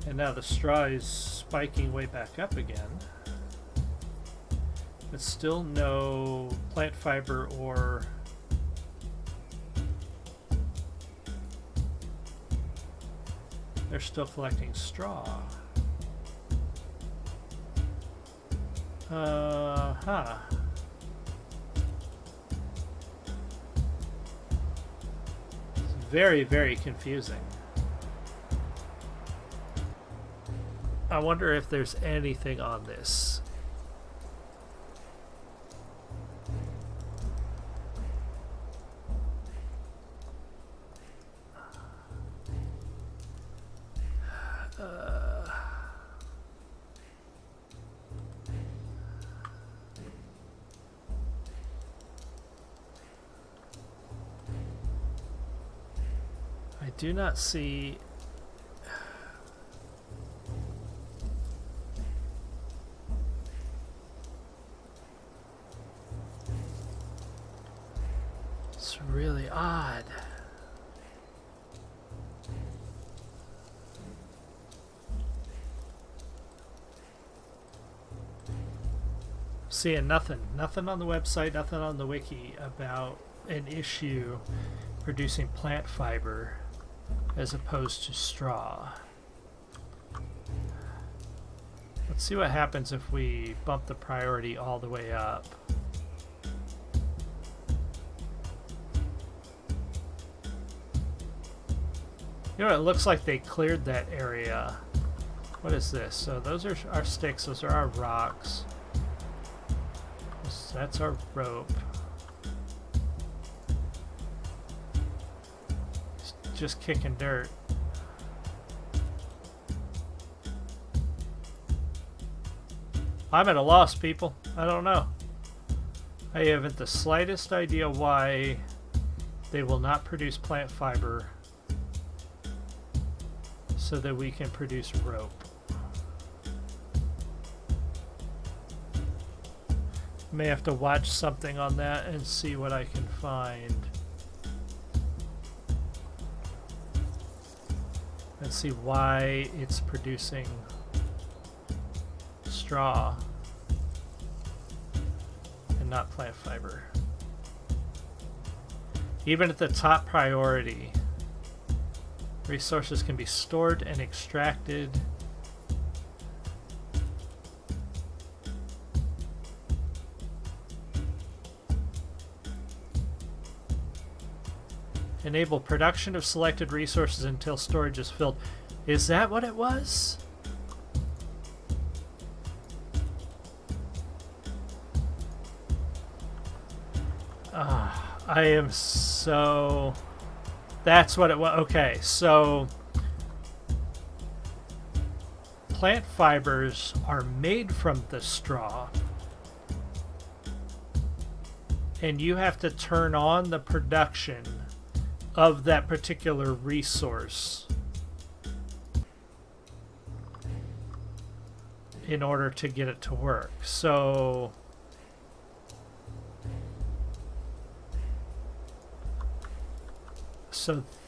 And now the straw is spiking way back up again. But still no plant fiber or they're still collecting straw. Huh. It's very, very confusing. I wonder if there's anything on this. I do not see. It's really odd. Seeing nothing on the website, nothing on the wiki about an issue producing plant fiber as opposed to straw. Let's see what happens if we bump the priority all the way up. You know, it looks like they cleared that area. What is this? So those are our sticks, those are our rocks. That's our rope. just kicking dirt. I'm at a loss, people. I don't know. I haven't the slightest idea why they will not produce plant fiber so that we can produce rope. May have to watch something on that and see what I can find. And see why it's producing straw and not plant fiber. Even at the top priority, resources can be stored and extracted. Enable production of selected resources until storage is filled. Is that what it was? I am so... That's what it was. Okay, so plant fibers are made from the straw, and you have to turn on the production of that particular resource in order to get it to work. So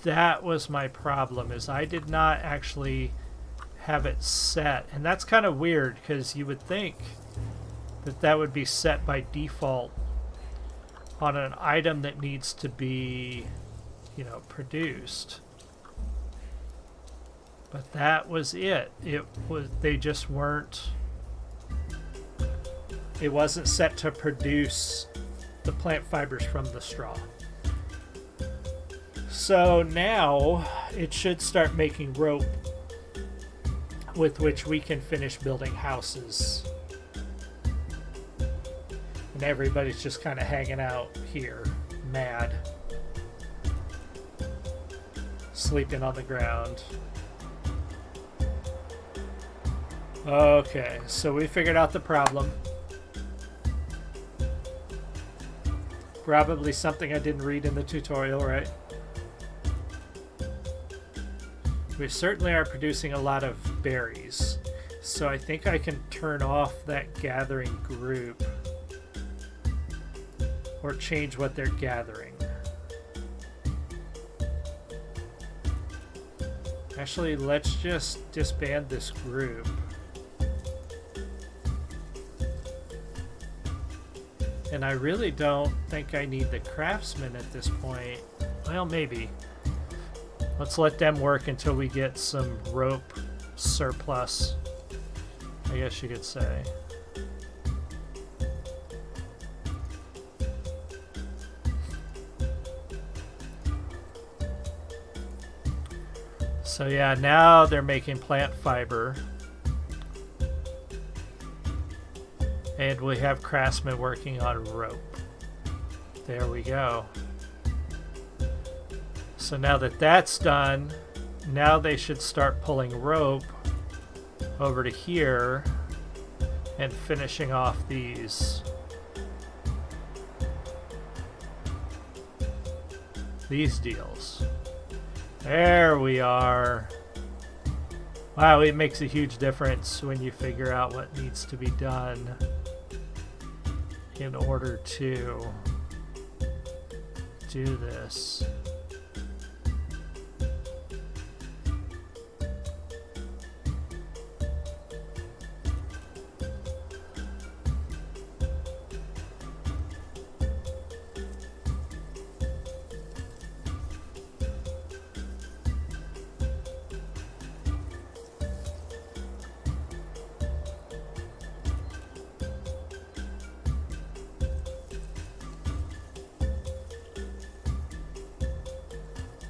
that was my problem, is I did not actually have it set, and that's kind of weird because you would think that that would be set by default on an item that needs to be, you know, produced. But that was it. It was, they just weren't, it wasn't set to produce the plant fibers from the straw. So now it should start making rope with which we can finish building houses. And everybody's just kind of hanging out here, mad. Sleeping on the ground. Okay, so we figured out the problem. Probably something I didn't read in the tutorial, right? We certainly are producing a lot of berries, so I think I can turn off that gathering group or change what they're gathering. Actually, let's just disband this group. And I really don't think I need the craftsmen at this point. Well, maybe. Let's let them work until we get some rope surplus, I guess you could say. So yeah, now they're making plant fiber. And we have craftsmen working on rope. There we go. So now that that's done, now they should start pulling rope over to here and finishing off these deals. There we are. Wow, it makes a huge difference when you figure out what needs to be done in order to do this.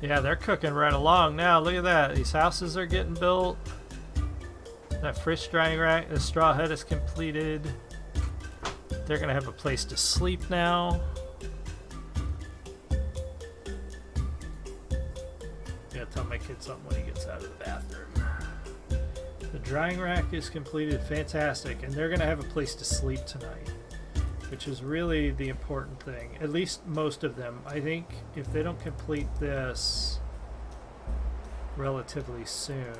Yeah, they're cooking right along now. Look at that. These houses are getting built. That fish drying rack, the straw hut is completed. They're going to have a place to sleep now. Yeah, tell my kid something when he gets out of the bathroom. The drying rack is completed. Fantastic. And they're going to have a place to sleep tonight, which is really the important thing. At least most of them. I think if they don't complete this relatively soon,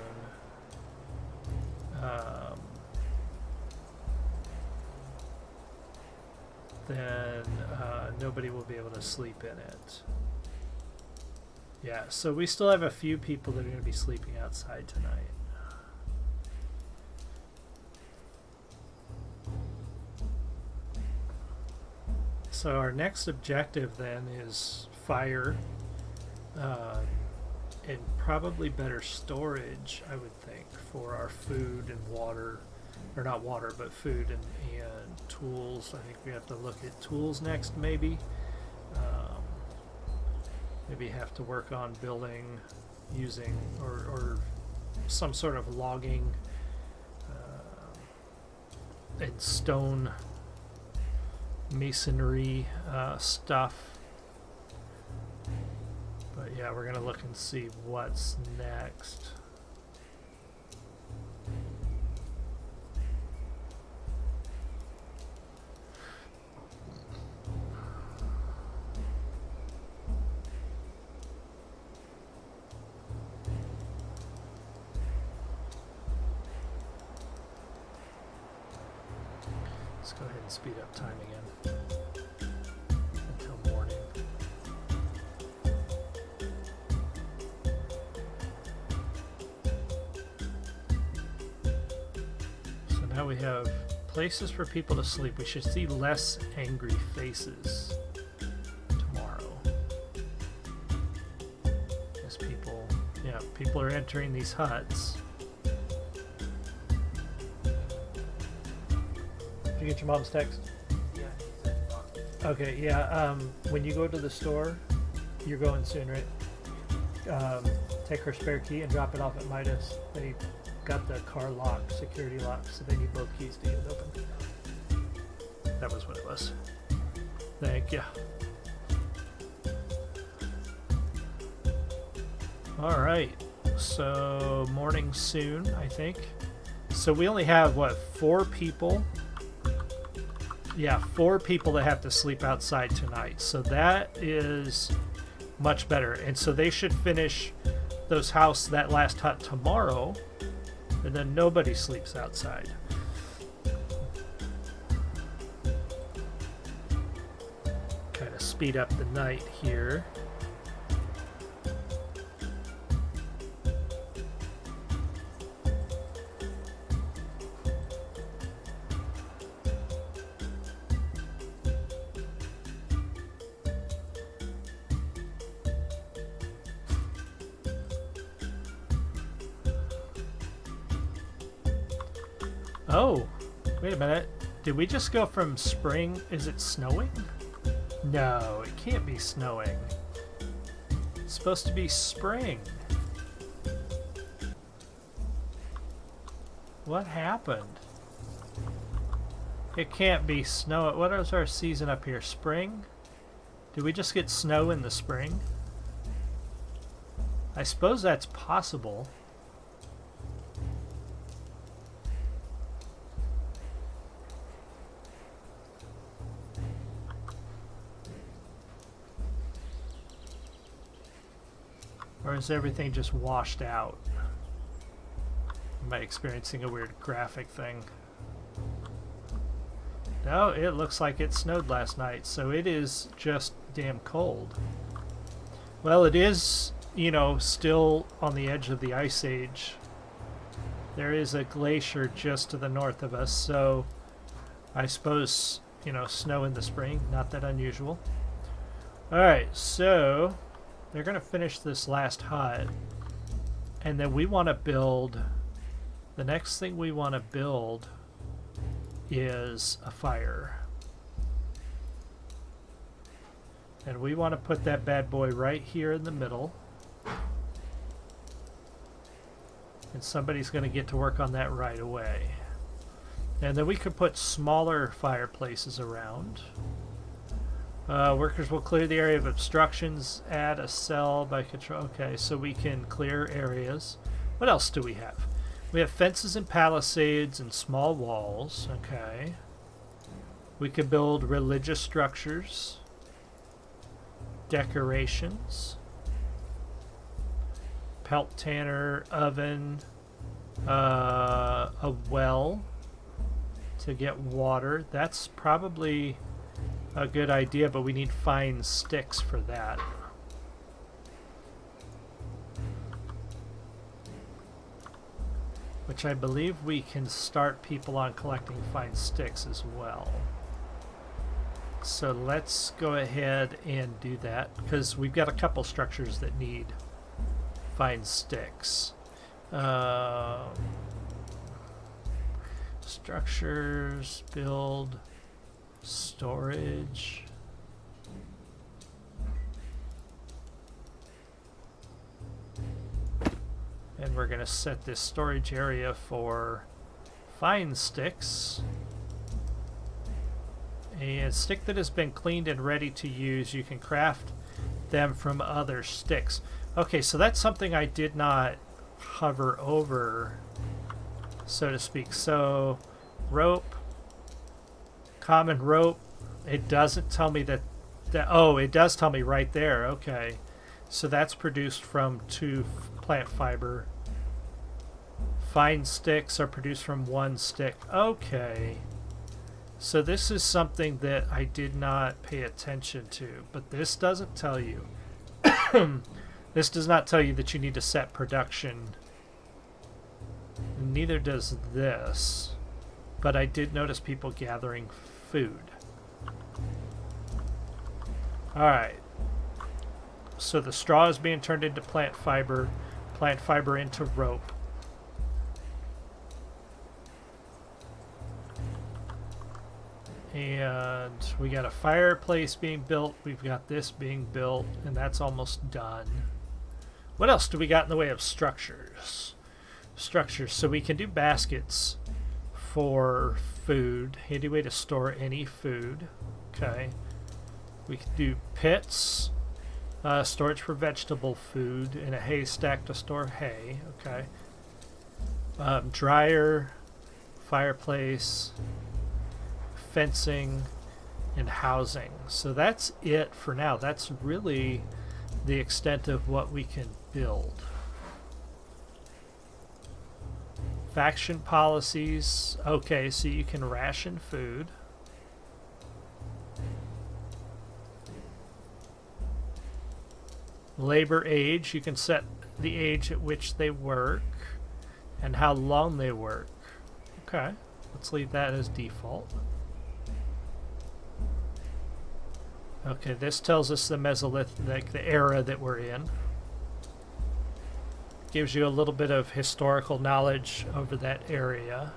then nobody will be able to sleep in it. Yeah, so we still have a few people that are going to be sleeping outside tonight. So our next objective then is fire, and probably better storage, I would think, for our food and water, or not water, but food and tools. I think we have to look at tools next, maybe. Maybe have to work on building using or some sort of logging and stone masonry stuff. But yeah, we're gonna look and see what's next. Let's go ahead and speed up time again until morning. So now we have places for people to sleep. We should see less angry faces tomorrow. As people are entering these huts. Did you get your mom's text? Yeah. Okay, yeah. When you go to the store, you're going soon, right? Take her spare key and drop it off at Midas. They got the car locked, security locked, so they need both keys to get it open. That was what it was. Thank you. Alright, so morning soon, I think. So we only have, what, 4 people? Yeah, 4 people that have to sleep outside tonight. So that is much better. And so they should finish that last hut tomorrow, and then nobody sleeps outside. Kind of speed up the night here. Oh, wait a minute. Did we just go from spring? Is it snowing? No, it can't be snowing. It's supposed to be spring. What happened? It can't be snow. What is our season up here? Spring? Did we just get snow in the spring? I suppose that's possible. Or is everything just washed out? Am I experiencing a weird graphic thing? No, it looks like it snowed last night, so it is just damn cold. Well, it is, you know, still on the edge of the Ice Age. There is a glacier just to the north of us, so I suppose, you know, snow in the spring, not that unusual. Alright, so they're going to finish this last hut, and then we want to build, the next thing we want to build is a fire. And we want to put that bad boy right here in the middle. And somebody's going to get to work on that right away. And then we could put smaller fireplaces around. Workers will clear the area of obstructions. Add a cell by control. Okay, so we can clear areas. What else do we have? We have fences and palisades and small walls. Okay. We could build religious structures. Decorations. Pelt tanner, oven. A well to get water. That's probably a good idea, but we need fine sticks for that. Which I believe we can start people on collecting fine sticks as well. So let's go ahead and do that, because we've got a couple structures that need fine sticks. Structures, build, storage. And we're going to set this storage area for fine sticks. A stick that has been cleaned and ready to use, you can craft them from other sticks. Okay, so that's something I did not hover over, so to speak. So, rope, common rope. It doesn't tell me that. Oh, it does tell me right there. Okay, so that's produced from 2 plant fiber. Fine sticks are produced from 1 stick. Okay. So this is something that I did not pay attention to, but this doesn't tell you. This does not tell you that you need to set production. Neither does this, but I did notice people gathering food. Alright. So the straw is being turned into plant fiber into rope. And we got a fireplace being built. We've got this being built, and that's almost done. What else do we got in the way of structures? So we can do baskets for food. Handy way to store any food. Okay. We can do pits. Storage for vegetable food. And a haystack to store hay. Okay. Dryer. Fireplace. Fencing. And housing. So that's it for now. That's really the extent of what we can build. Faction policies. Okay, so you can ration food. Labor age. You can set the age at which they work and how long they work. Okay, let's leave that as default. Okay, this tells us the Mesolithic, the era that we're in. Gives you a little bit of historical knowledge over that area.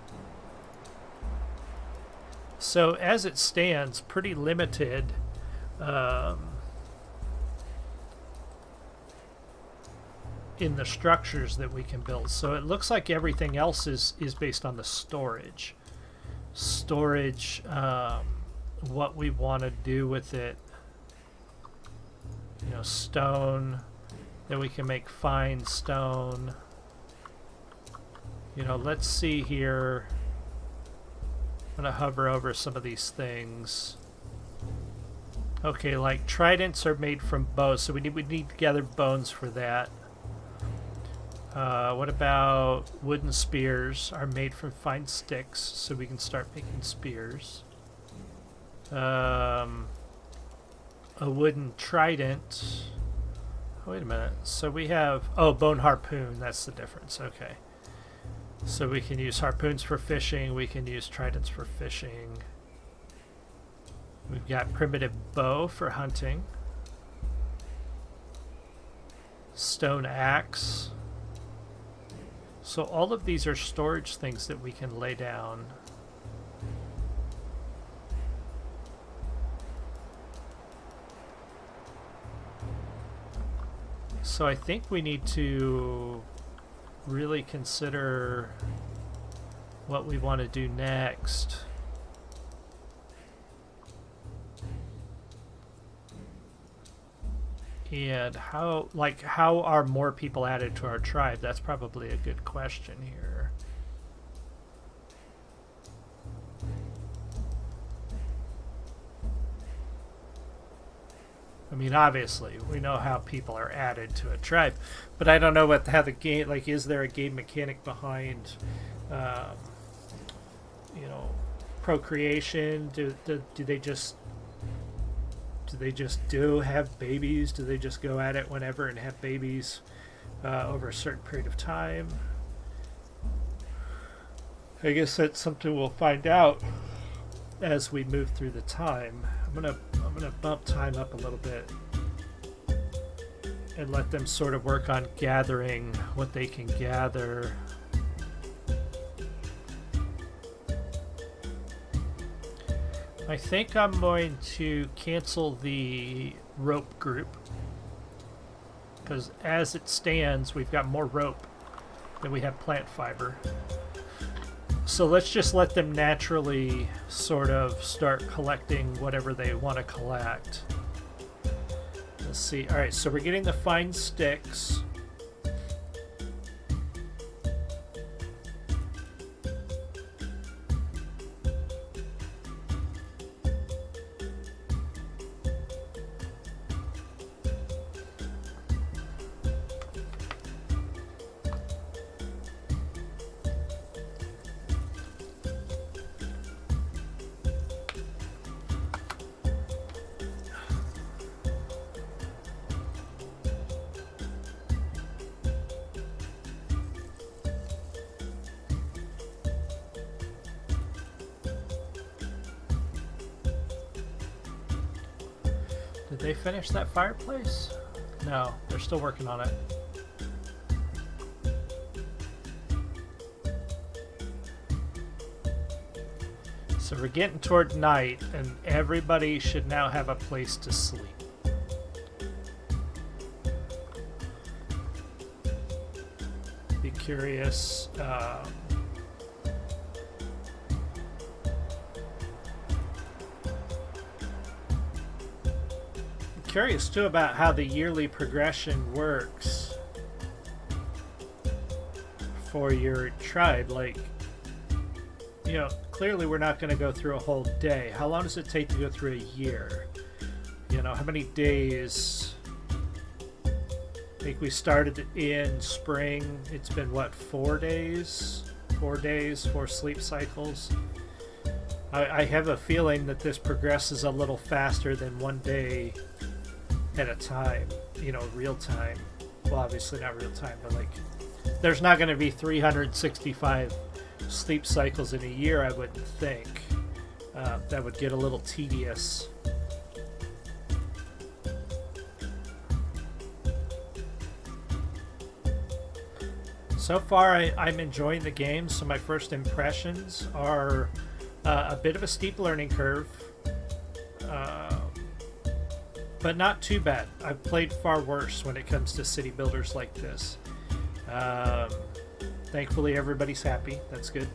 So as it stands, pretty limited in the structures that we can build. So it looks like everything else is based on the storage. Storage, what we want to do with it. You know, stone. Then we can make fine stone. You know, let's see here. I'm going to hover over some of these things. Okay, like tridents are made from bows, so we need to gather bones for that. What about wooden spears are made from fine sticks, so we can start making spears. A wooden trident. Oh, wait a minute. So we have... Oh, bone harpoon. That's the difference. Okay. So we can use harpoons for fishing. We can use tridents for fishing. We've got primitive bow for hunting. Stone axe. So all of these are storage things that we can lay down. So I think we need to really consider what we want to do next. And how are more people added to our tribe? That's probably a good question here. I mean, obviously, we know how people are added to a tribe, but I don't know how the game, like, is there a game mechanic behind, you know, procreation? Do they just have babies? Do they just go at it whenever and have babies over a certain period of time? I guess that's something we'll find out as we move through the time. I'm gonna bump time up a little bit and let them sort of work on gathering what they can gather. I think I'm going to cancel the rope group, because as it stands, we've got more rope than we have plant fiber. So let's just let them naturally sort of start collecting whatever they want to collect. Let's see. All right, so we're getting the fine sticks. Did they finish that fireplace? No, they're still working on it. So we're getting toward night, and everybody should now have a place to sleep. Be curious. Curious too about how the yearly progression works for your tribe. Like, you know, clearly we're not going to go through a whole day. How long does it take to go through a year? You know, how many days? I think we started in spring. It's been what, 4 days? 4 days, 4 sleep cycles. I have a feeling that this progresses a little faster than 1 day at a time, you know, real time. Well, obviously not real time, but like, there's not going to be 365 sleep cycles in a year, I wouldn't think. That would get a little tedious. So far, I'm enjoying the game, so my first impressions are a bit of a steep learning curve. But not too bad. I've played far worse when it comes to city builders like this. Thankfully, everybody's happy. That's good.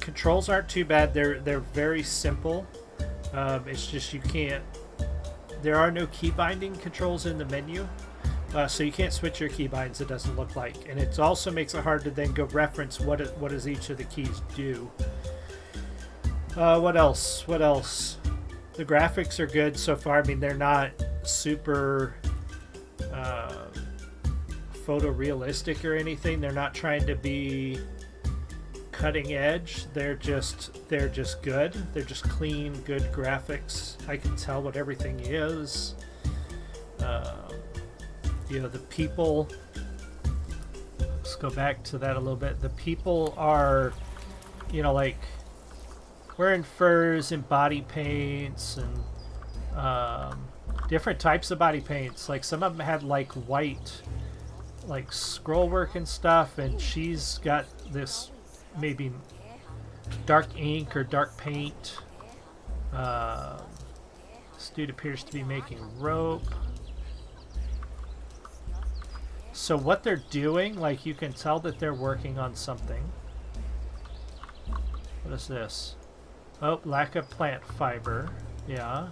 Controls aren't too bad. They're very simple. It's just you can't. There are no key binding controls in the menu, so you can't switch your key binds. It doesn't look like, and it also makes it hard to then go reference what does each of the keys do. What else? What else? The graphics are good so far. I mean, they're not super photorealistic or anything. They're not trying to be cutting edge. They're just good. They're just clean, good graphics. I can tell what everything is. You know, the people. Let's go back to that a little bit. The people are, you know, like, wearing furs and body paints and different types of body paints. Like, some of them had like white, like scroll work and stuff, and she's got this maybe dark ink or dark paint. This dude appears to be making rope. So what they're doing, like, you can tell that they're working on something. What is this? Oh, lack of plant fiber. Yeah.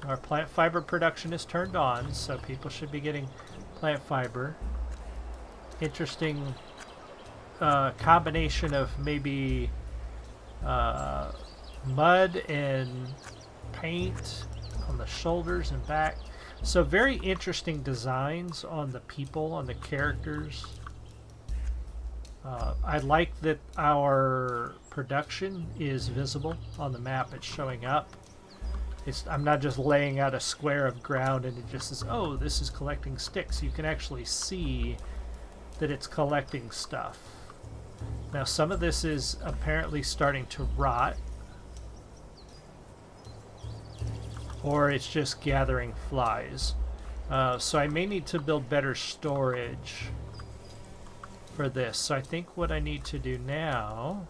Our plant fiber production is turned on, so people should be getting plant fiber. Interesting combination of maybe mud and paint on the shoulders and back. So very interesting designs on the people, on the characters. I like that our production is visible on the map. It's showing up. I'm not just laying out a square of ground and it just says, oh, this is collecting sticks. You can actually see that it's collecting stuff. Now some of this is apparently starting to rot, or it's just gathering flies. So I may need to build better storage for this. So I think what I need to do now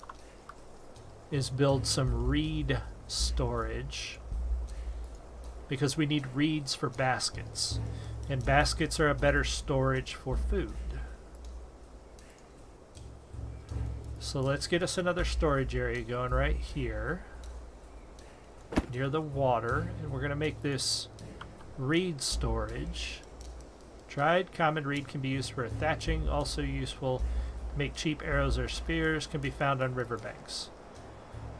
is build some reed storage, because we need reeds for baskets, and baskets are a better storage for food. So let's get us another storage area going right here near the water, and we're going to make this reed storage. Dried common reed can be used for thatching, also useful to make cheap arrows or spears, can be found on riverbanks.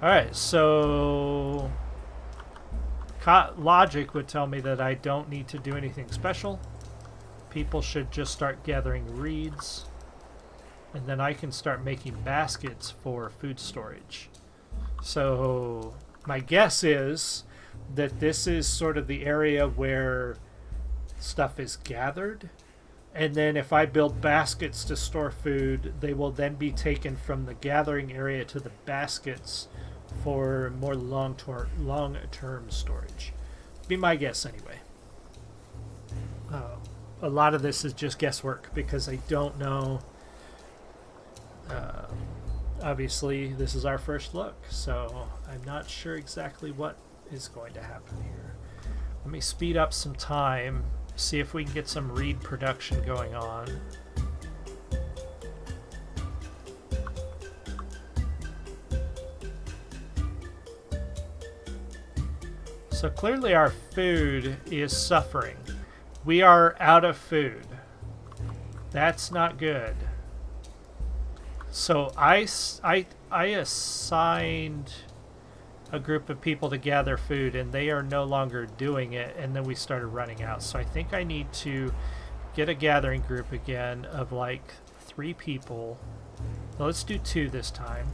Alright, so logic would tell me that I don't need to do anything special. People should just start gathering reeds, and then I can start making baskets for food storage. So my guess is that this is sort of the area where stuff is gathered, and then if I build baskets to store food, they will then be taken from the gathering area to the baskets for more long-term storage. Be my guess anyway. A lot of this is just guesswork because I don't know. Obviously this is our first look, so I'm not sure exactly what is going to happen here. Let me speed up some time, see if we can get some reed production going on. So clearly our food is suffering. We are out of food. That's not good. So I assigned a group of people to gather food, and they are no longer doing it, and then we started running out. So I think I need to get a gathering group again of like 3 people. Well, let's do 2 this time,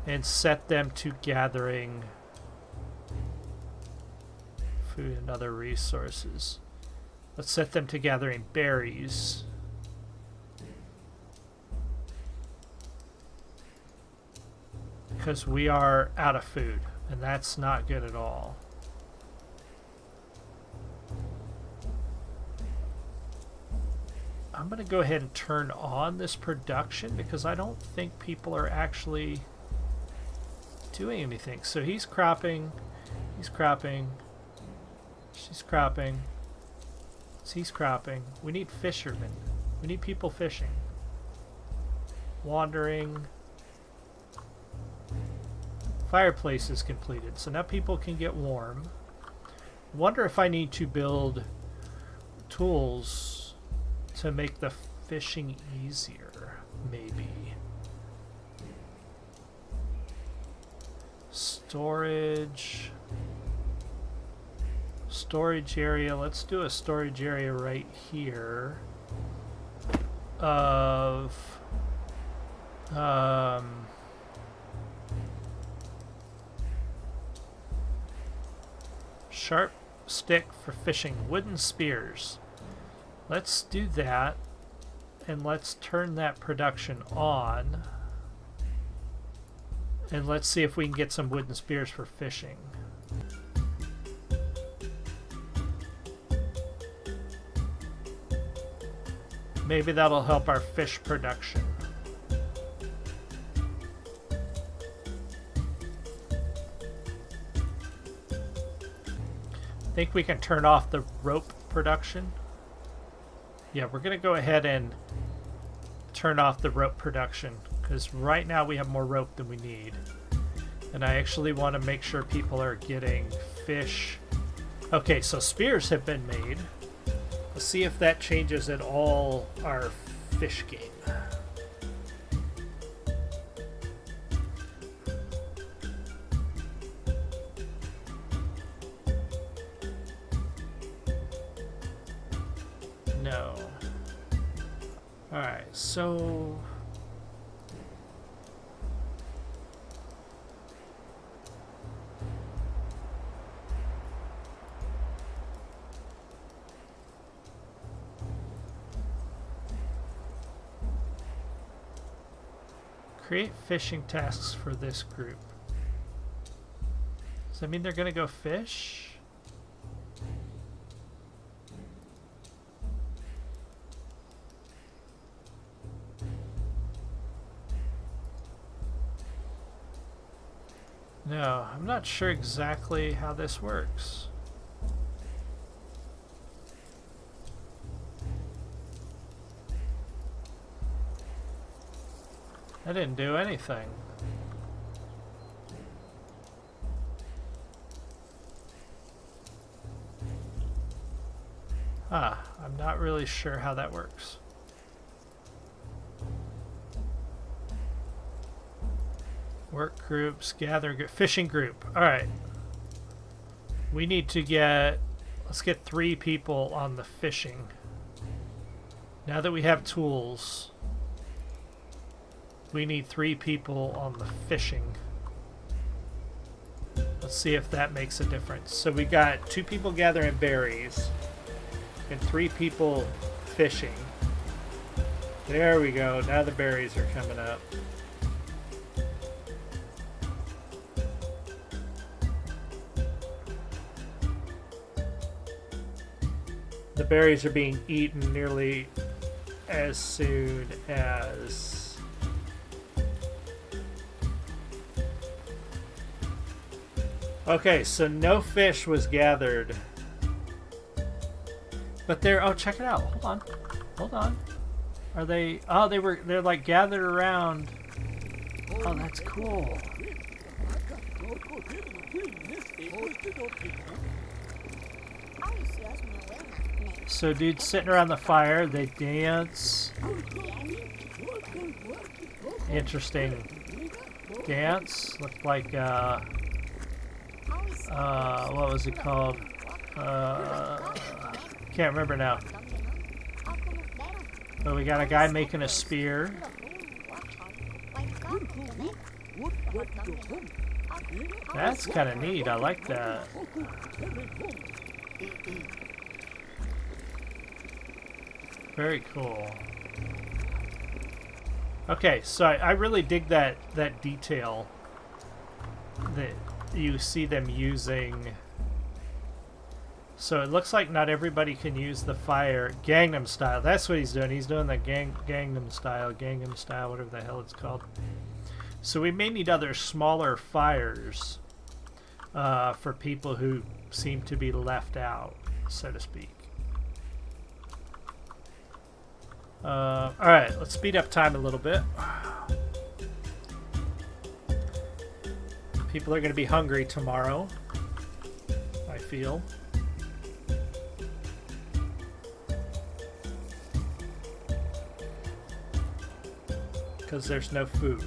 and set them to gathering food and other resources. Let's set them to gathering berries. Because we are out of food, and that's not good at all. I'm going to go ahead and turn on this production because I don't think people are actually doing anything. So he's cropping, she's cropping, he's cropping. We need fishermen. We need people fishing. Wandering. Fireplace is completed, so now people can get warm. Wonder if I need to build tools to make the fishing easier, maybe. Storage area. Let's do a storage area right here of sharp stick for fishing, wooden spears. Let's do that, and let's turn that production on, and let's see if we can get some wooden spears for fishing. Maybe that'll help our fish production. I think we can turn off the rope production. Yeah, we're going to go ahead and turn off the rope production because right now we have more rope than we need. And I actually want to make sure people are getting fish Okay, so spears have been made. Let's see if that changes at all our fish game. No. Alright, so... create fishing tasks for this group. Does that mean they're gonna go fish? No, I'm not sure exactly how this works. I didn't do anything. I'm not really sure how that works. Work groups, gather, fishing group. All right. We need to get, let's get 3 people on the fishing. Now that we have tools, we need 3 people on the fishing. Let's see if that makes a difference. So we got 2 people gathering berries and 3 people fishing. There we go. Now the berries are coming up. The berries are being eaten nearly as soon as okay, so no fish was gathered. But they're, oh, check it out. Hold on. Hold on. Are they, oh, they're like gathered around. Oh, that's cool. So dudes sitting around the fire, they dance. Interesting. Dance. Looked like, what was it called? Can't remember now. But we got a guy making a spear. That's kind of neat. I like that. Very cool. Okay, so I really dig that detail that you see them using. So it looks like not everybody can use the fire. Gangnam Style. That's what he's doing. He's doing the Gangnam Style, whatever the hell it's called. So we may need other smaller fires for people who seem to be left out, so to speak. Alright, let's speed up time a little bit. People are going to be hungry tomorrow, I feel. Because there's no food.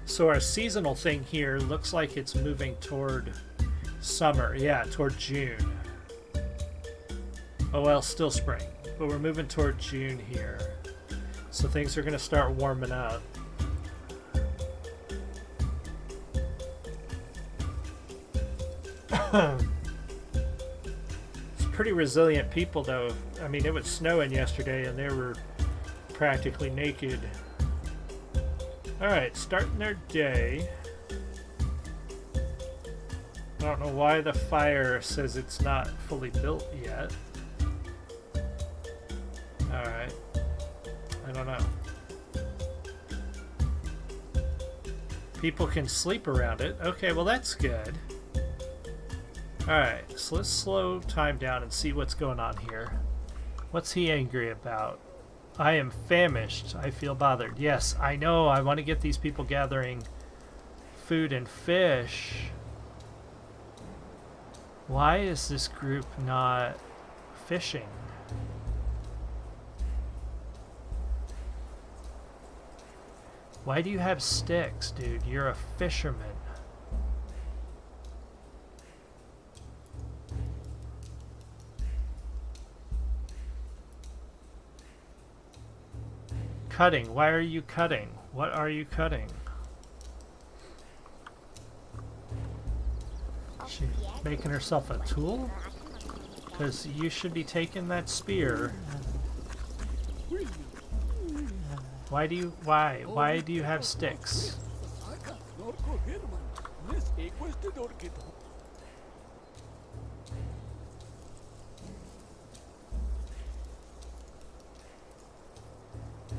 So our seasonal thing here looks like it's moving toward summer. Yeah, toward June. Oh well, still spring. But we're moving toward June here. So things are going to start warming up. It's pretty resilient people, though. I mean, it was snowing yesterday, and they were practically naked. Alright, starting their day. I don't know why the fire says it's not fully built yet. Alright. I don't know. People can sleep around it. Okay, well that's good. Alright, so let's slow time down and see what's going on here. What's he angry about? I am famished. I feel bothered. Yes, I know. I want to get these people gathering food and fish. Why is this group not fishing? Why do you have sticks, dude? You're a fisherman. Cutting. Why are you cutting? What are you cutting? She's making herself a tool? Because you should be taking that spear. Why do you have sticks?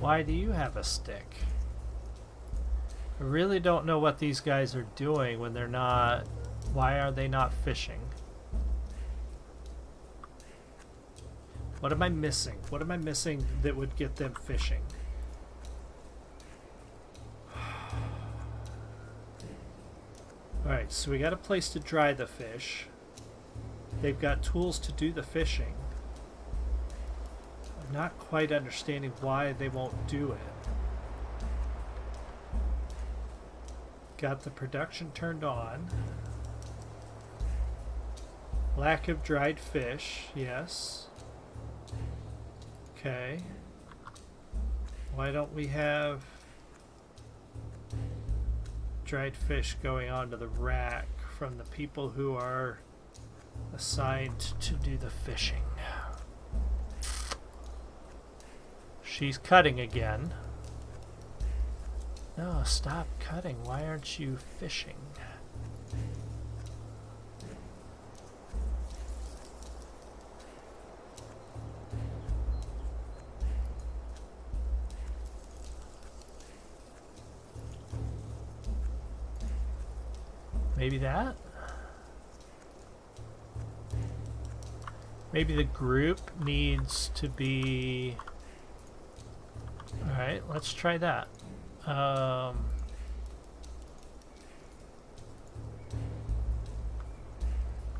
Why do you have a stick? I really don't know what these guys are doing when they're not... Why are they not fishing? What am I missing? What am I missing that would get them fishing? Alright, so we got a place to dry the fish. They've got tools to do the fishing. I'm not quite understanding why they won't do it. Got the production turned on. Lack of dried fish, yes. Okay. Why don't we have dried fish going onto the rack from the people who are assigned to do the fishing? She's cutting again. No, stop cutting. Why aren't you fishing? Maybe that? Maybe the group needs to be... Alright, let's try that.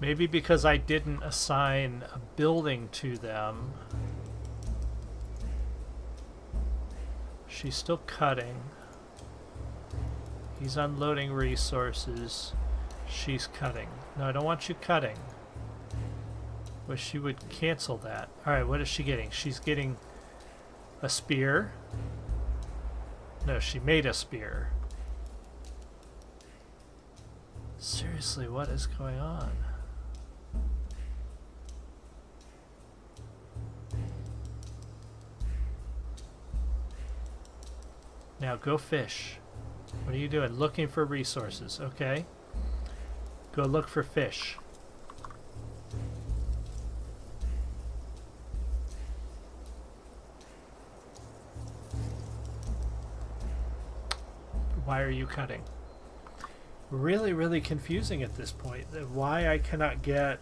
Maybe because I didn't assign a building to them. She's still cutting. He's unloading resources. She's cutting. No, I don't want you cutting. Wish you would cancel that. Alright, what is she getting? She's getting a spear. No, she made a spear. Seriously, what is going on? Now go fish. What are you doing? Looking for resources. Okay. Go look for fish. Why are you cutting? Really, really confusing at this point. Why I cannot get...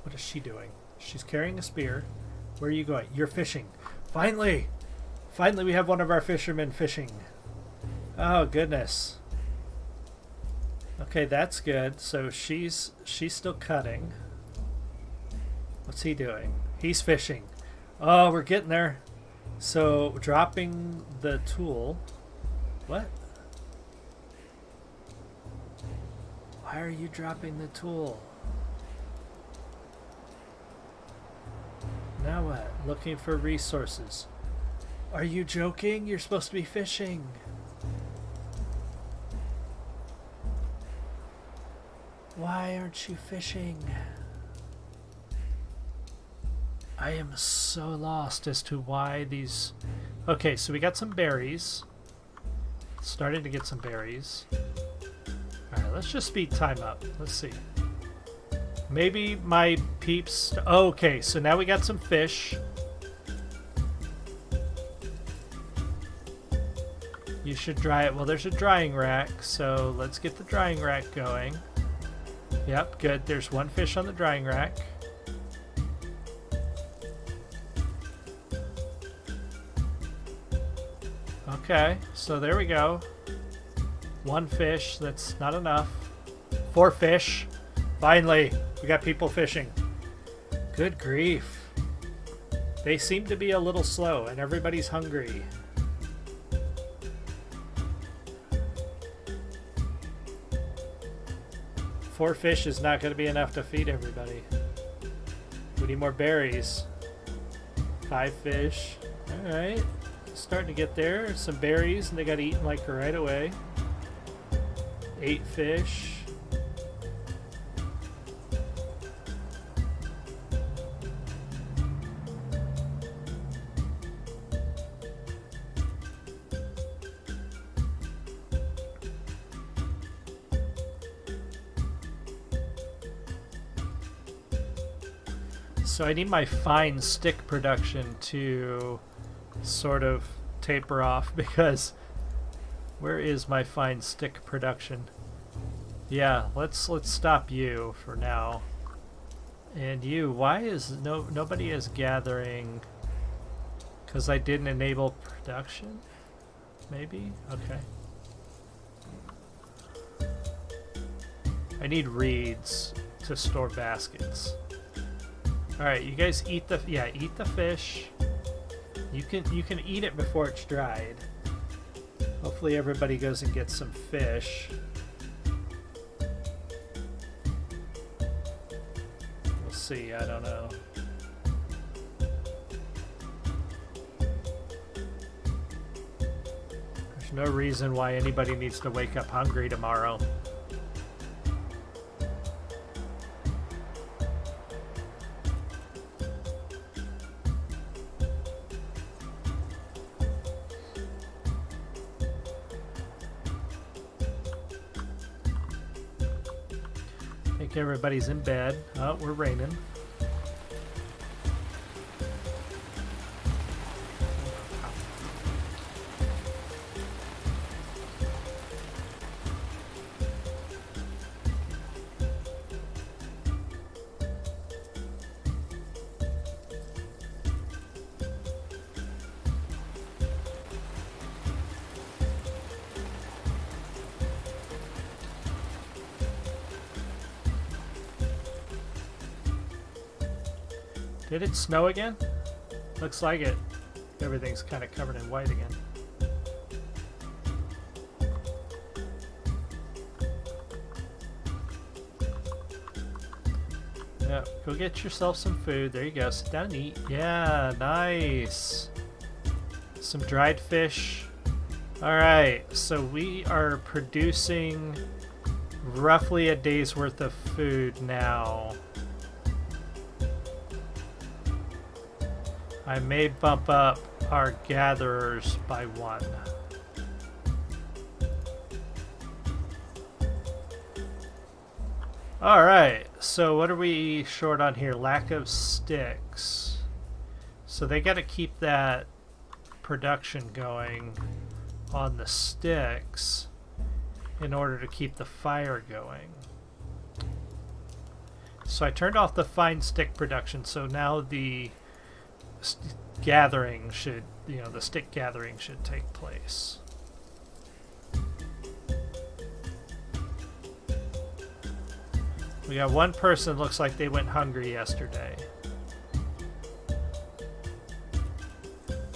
What is she doing? She's carrying a spear. Where are you going? You're fishing. Finally! Finally we have one of our fishermen fishing. Oh, goodness. Okay, that's good. So she's still cutting. What's he doing? He's fishing. Oh, we're getting there. So dropping the tool. What? Why are you dropping the tool? Now what? Looking for resources. Are you joking? You're supposed to be fishing. Why aren't you fishing? I am so lost as to why these... Okay, so we got some berries. Starting to get some berries. Alright, let's just speed time up. Let's see. Maybe my peeps... Oh, okay, so now we got some fish. You should dry it. Well, there's a drying rack, so let's get the drying rack going. Yep, good. There's one fish on the drying rack. Okay, so there we go. One fish, that's not enough. 4 fish. Finally, we got people fishing. Good grief. They seem to be a little slow and everybody's hungry. Four fish is not going to be enough to feed everybody. We need more berries. 5 fish. Alright. Starting to get there. Some berries and they got eaten like right away. 8 fish. So I need my fine stick production to sort of taper off because where is my fine stick production? Yeah, let's stop you for now. And you, why is nobody is gathering? Because I didn't enable production? Maybe? Okay. I need reeds to store baskets. Alright, you guys eat the eat the fish. You can eat it before it's dried. Hopefully everybody goes and gets some fish. We'll see, I don't know. There's no reason why anybody needs to wake up hungry tomorrow. Everybody's in bed. Oh, we're raining. Did it snow again? Looks like it. Everything's kind of covered in white again. Yeah, go get yourself some food. There you go. Sit down and eat. Yeah, nice. Some dried fish. Alright, so we are producing roughly a day's worth of food now. I may bump up our gatherers by 1. Alright, so what are we short on here? Lack of sticks. So they got to keep that production going on the sticks in order to keep the fire going. So I turned off the fine stick production, so now the gathering should, the stick gathering should take place. We got one person, looks like they went hungry yesterday.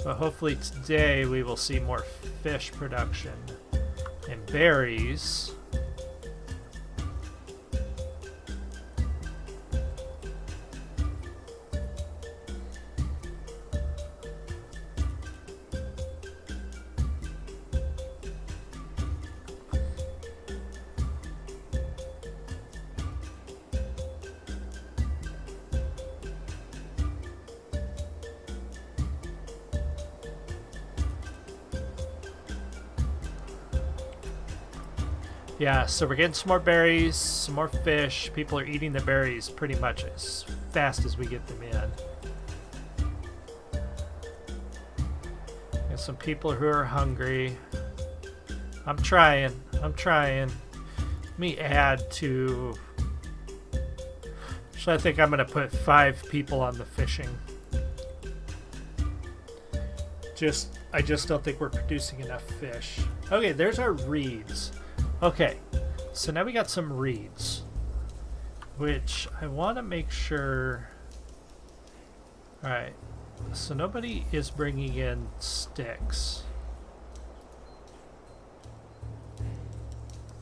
But hopefully today we will see more fish production and berries. Yeah, so we're getting some more berries, some more fish. People are eating the berries pretty much as fast as we get them in. Got some people who are hungry. I'm trying. Let me add to... So I think I'm going to put 5 people on the fishing. I just don't think we're producing enough fish. Okay, there's our reeds. Okay, so now we got some reeds, which I want to make sure... Alright, so nobody is bringing in sticks. I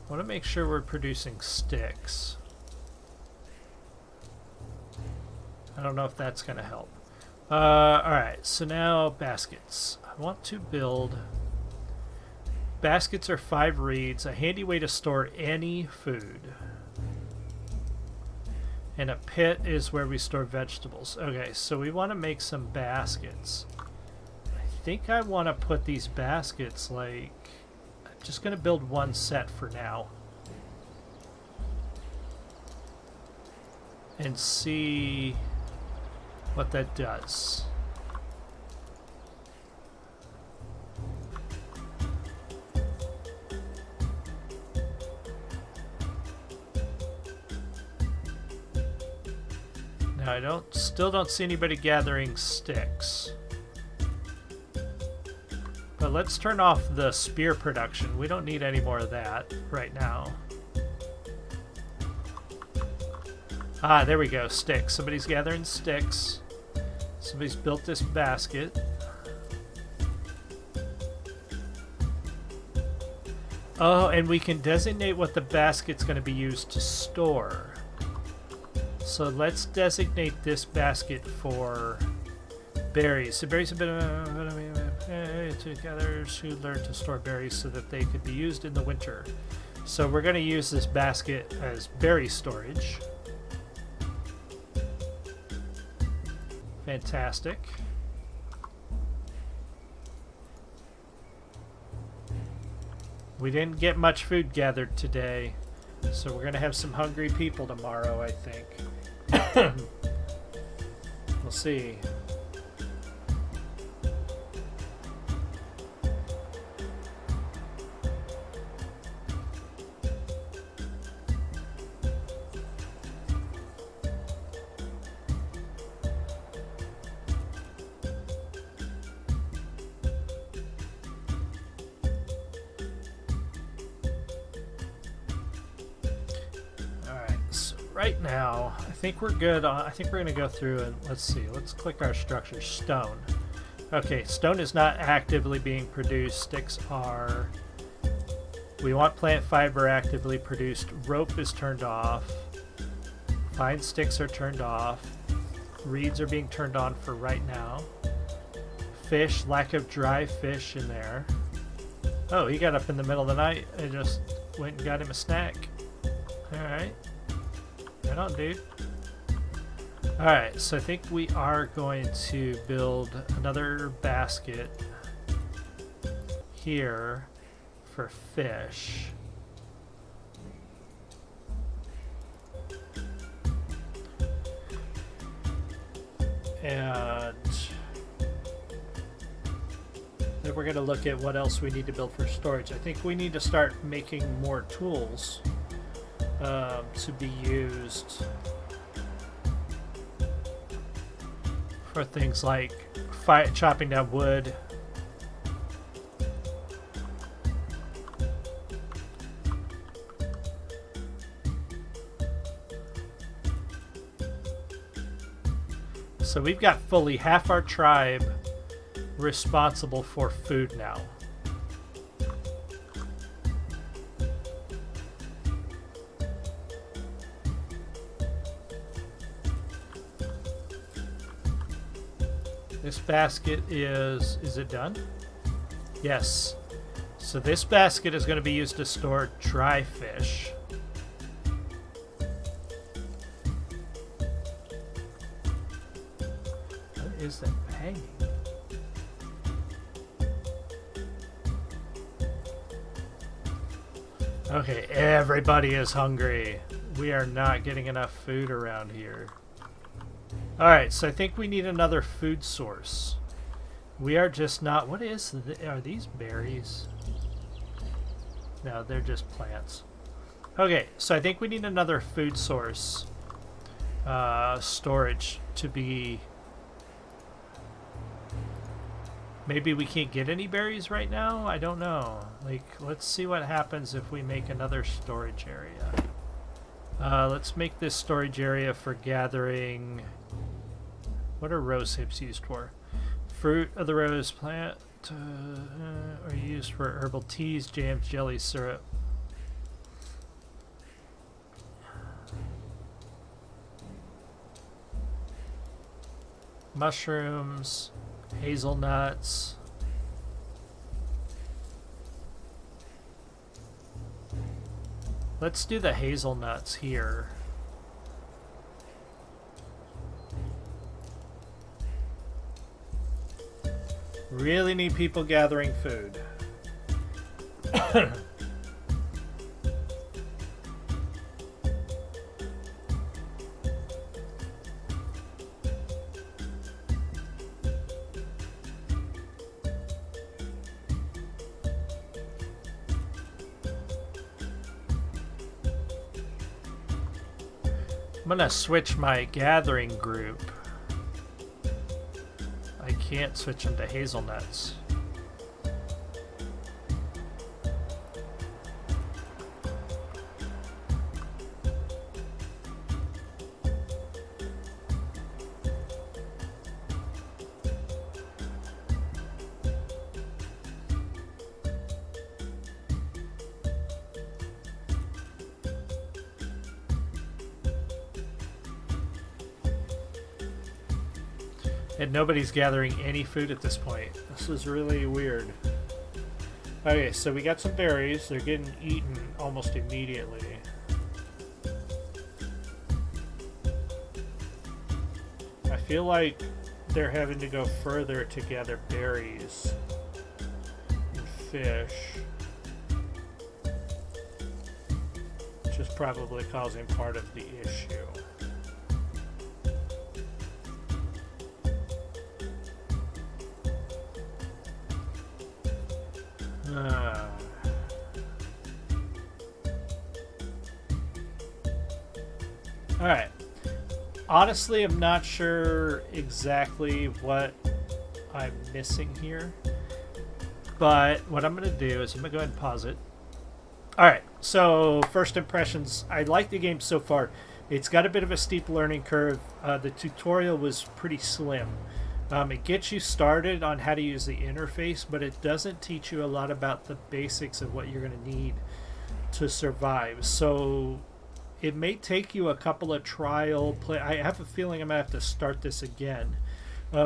want to make sure we're producing sticks. I don't know if that's going to help. Alright, so now baskets. I want to build... Baskets are 5 reeds, a handy way to store any food. And a pit is where we store vegetables. Okay, so we want to make some baskets. I think I want to put these baskets like... I'm just going to build 1 set for now. And see what that does. Now I still don't see anybody gathering sticks. But let's turn off the spear production. We don't need any more of that right now. Ah, there we go, sticks. Somebody's gathering sticks. Somebody's built this basket. Oh, and we can designate what the basket's going to be used to store. So let's designate this basket for berries. So berries have been to gatherers who learned to store berries so that they could be used in the winter. So we're going to use this basket as berry storage. Fantastic. We didn't get much food gathered today, so we're going to have some hungry people tomorrow, I think. We'll see. Right now, I think we're good. I think we're going to go through and let's see. Let's click our structure. Stone. Okay, stone is not actively being produced. Sticks are. We want plant fiber actively produced. Rope is turned off. Fine sticks are turned off. Reeds are being turned on for right now. Fish, lack of dry fish in there. Oh, he got up in the middle of the night and just went and got him a snack. Alright. Right on, dude. Alright, so I think we are going to build another basket here for fish. And then we're going to look at what else we need to build for storage. I think we need to start making more tools to be used for things like chopping down wood. So we've got fully half our tribe responsible for food now. This basket is it done? Yes. So this basket is going to be used to store dry fish. What is that hanging? Okay, everybody is hungry. We are not getting enough food around here. Alright, so I think we need another food source. We are just not... What is... Are these berries? No, they're just plants. Okay, so I think we need another food source. Storage to be... Maybe we can't get any berries right now? I don't know. Like, let's see what happens if we make another storage area. Let's make this storage area for gathering... What are rose hips used for? Fruit of the rose plant are used for herbal teas, jams, jellies, syrup. Mushrooms, hazelnuts. Let's do the hazelnuts here. Really need people gathering food. I'm gonna switch my gathering group. I can't switch them to hazelnuts. And nobody's gathering any food at this point. This is really weird. Okay, so we got some berries. They're getting eaten almost immediately. I feel like they're having to go further to gather berries and fish, which is probably causing part of the issue. Alright. Honestly, I'm not sure exactly what I'm missing here. But what I'm going to do is I'm going to go ahead and pause it. Alright, so first impressions. I like the game so far. It's got a bit of a steep learning curve. The tutorial was pretty slim. It gets you started on how to use the interface, but it doesn't teach you a lot about the basics of what you're going to need to survive. So it may take you a couple of trial play. I have a feeling I'm going to have to start this again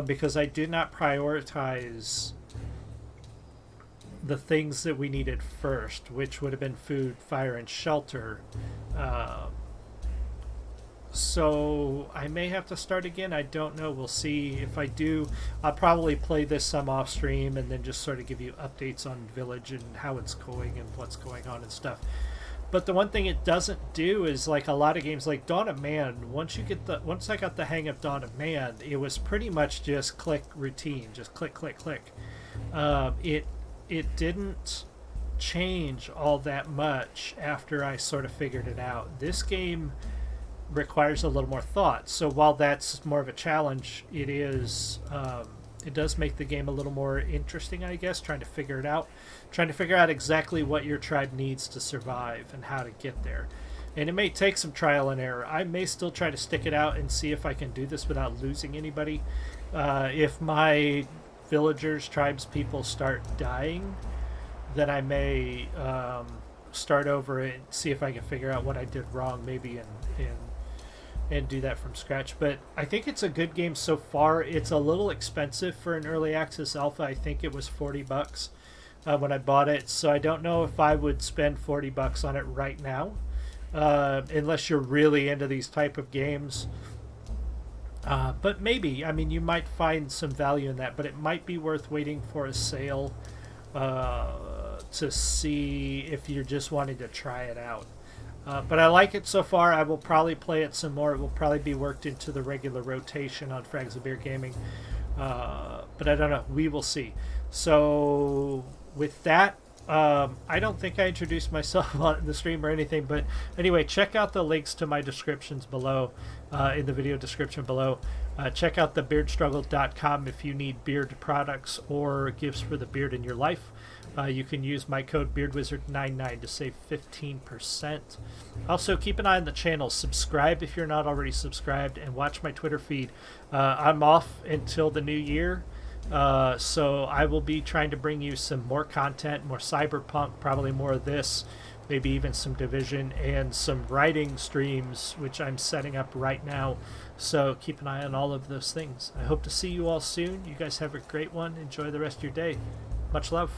because I did not prioritize the things that we needed first, which would have been food, fire, and shelter. So I may have to start again. I don't know. We'll see. If I do, I'll probably play this some off stream and then just sort of give you updates on Village and how it's going and what's going on and stuff. But the one thing it doesn't do is, like a lot of games like Dawn of Man, once I got the hang of Dawn of Man, it was pretty much just click routine, just click, click, click. It didn't change all that much after I sort of figured it out. This game requires a little more thought. So while that's more of a challenge, it does make the game a little more interesting, I guess, trying to figure out exactly what your tribe needs to survive and how to get there. And it may take some trial and error. I may still try to stick it out and see if I can do this without losing anybody. If my villagers, tribes, people start dying, then I may start over and see if I can figure out what I did wrong, maybe and do that from scratch. But I think it's a good game so far. It's a little expensive for an early access alpha. I think it was $40 when I bought it, so I don't know if I would spend $40 on it right now, unless you're really into these type of games. But maybe, I mean, you might find some value in that, but it might be worth waiting for a sale to see if you're just wanting to try it out. But I like it so far. I will probably play it some more. It will probably be worked into the regular rotation on Frags of Beer Gaming. But I don't know. We will see. So with that, I don't think I introduced myself on the stream or anything. But anyway, check out the links to my descriptions below, in the video description below. Check out thebeardstruggle.com if you need beard products or gifts for the beard in your life. You can use my code BeardWizard99 to save 15%. Also, keep an eye on the channel. Subscribe if you're not already subscribed, and watch my Twitter feed. I'm off until the new year, so I will be trying to bring you some more content, more Cyberpunk, probably more of this, maybe even some Division, and some writing streams, which I'm setting up right now. So keep an eye on all of those things. I hope to see you all soon. You guys have a great one. Enjoy the rest of your day. Much love.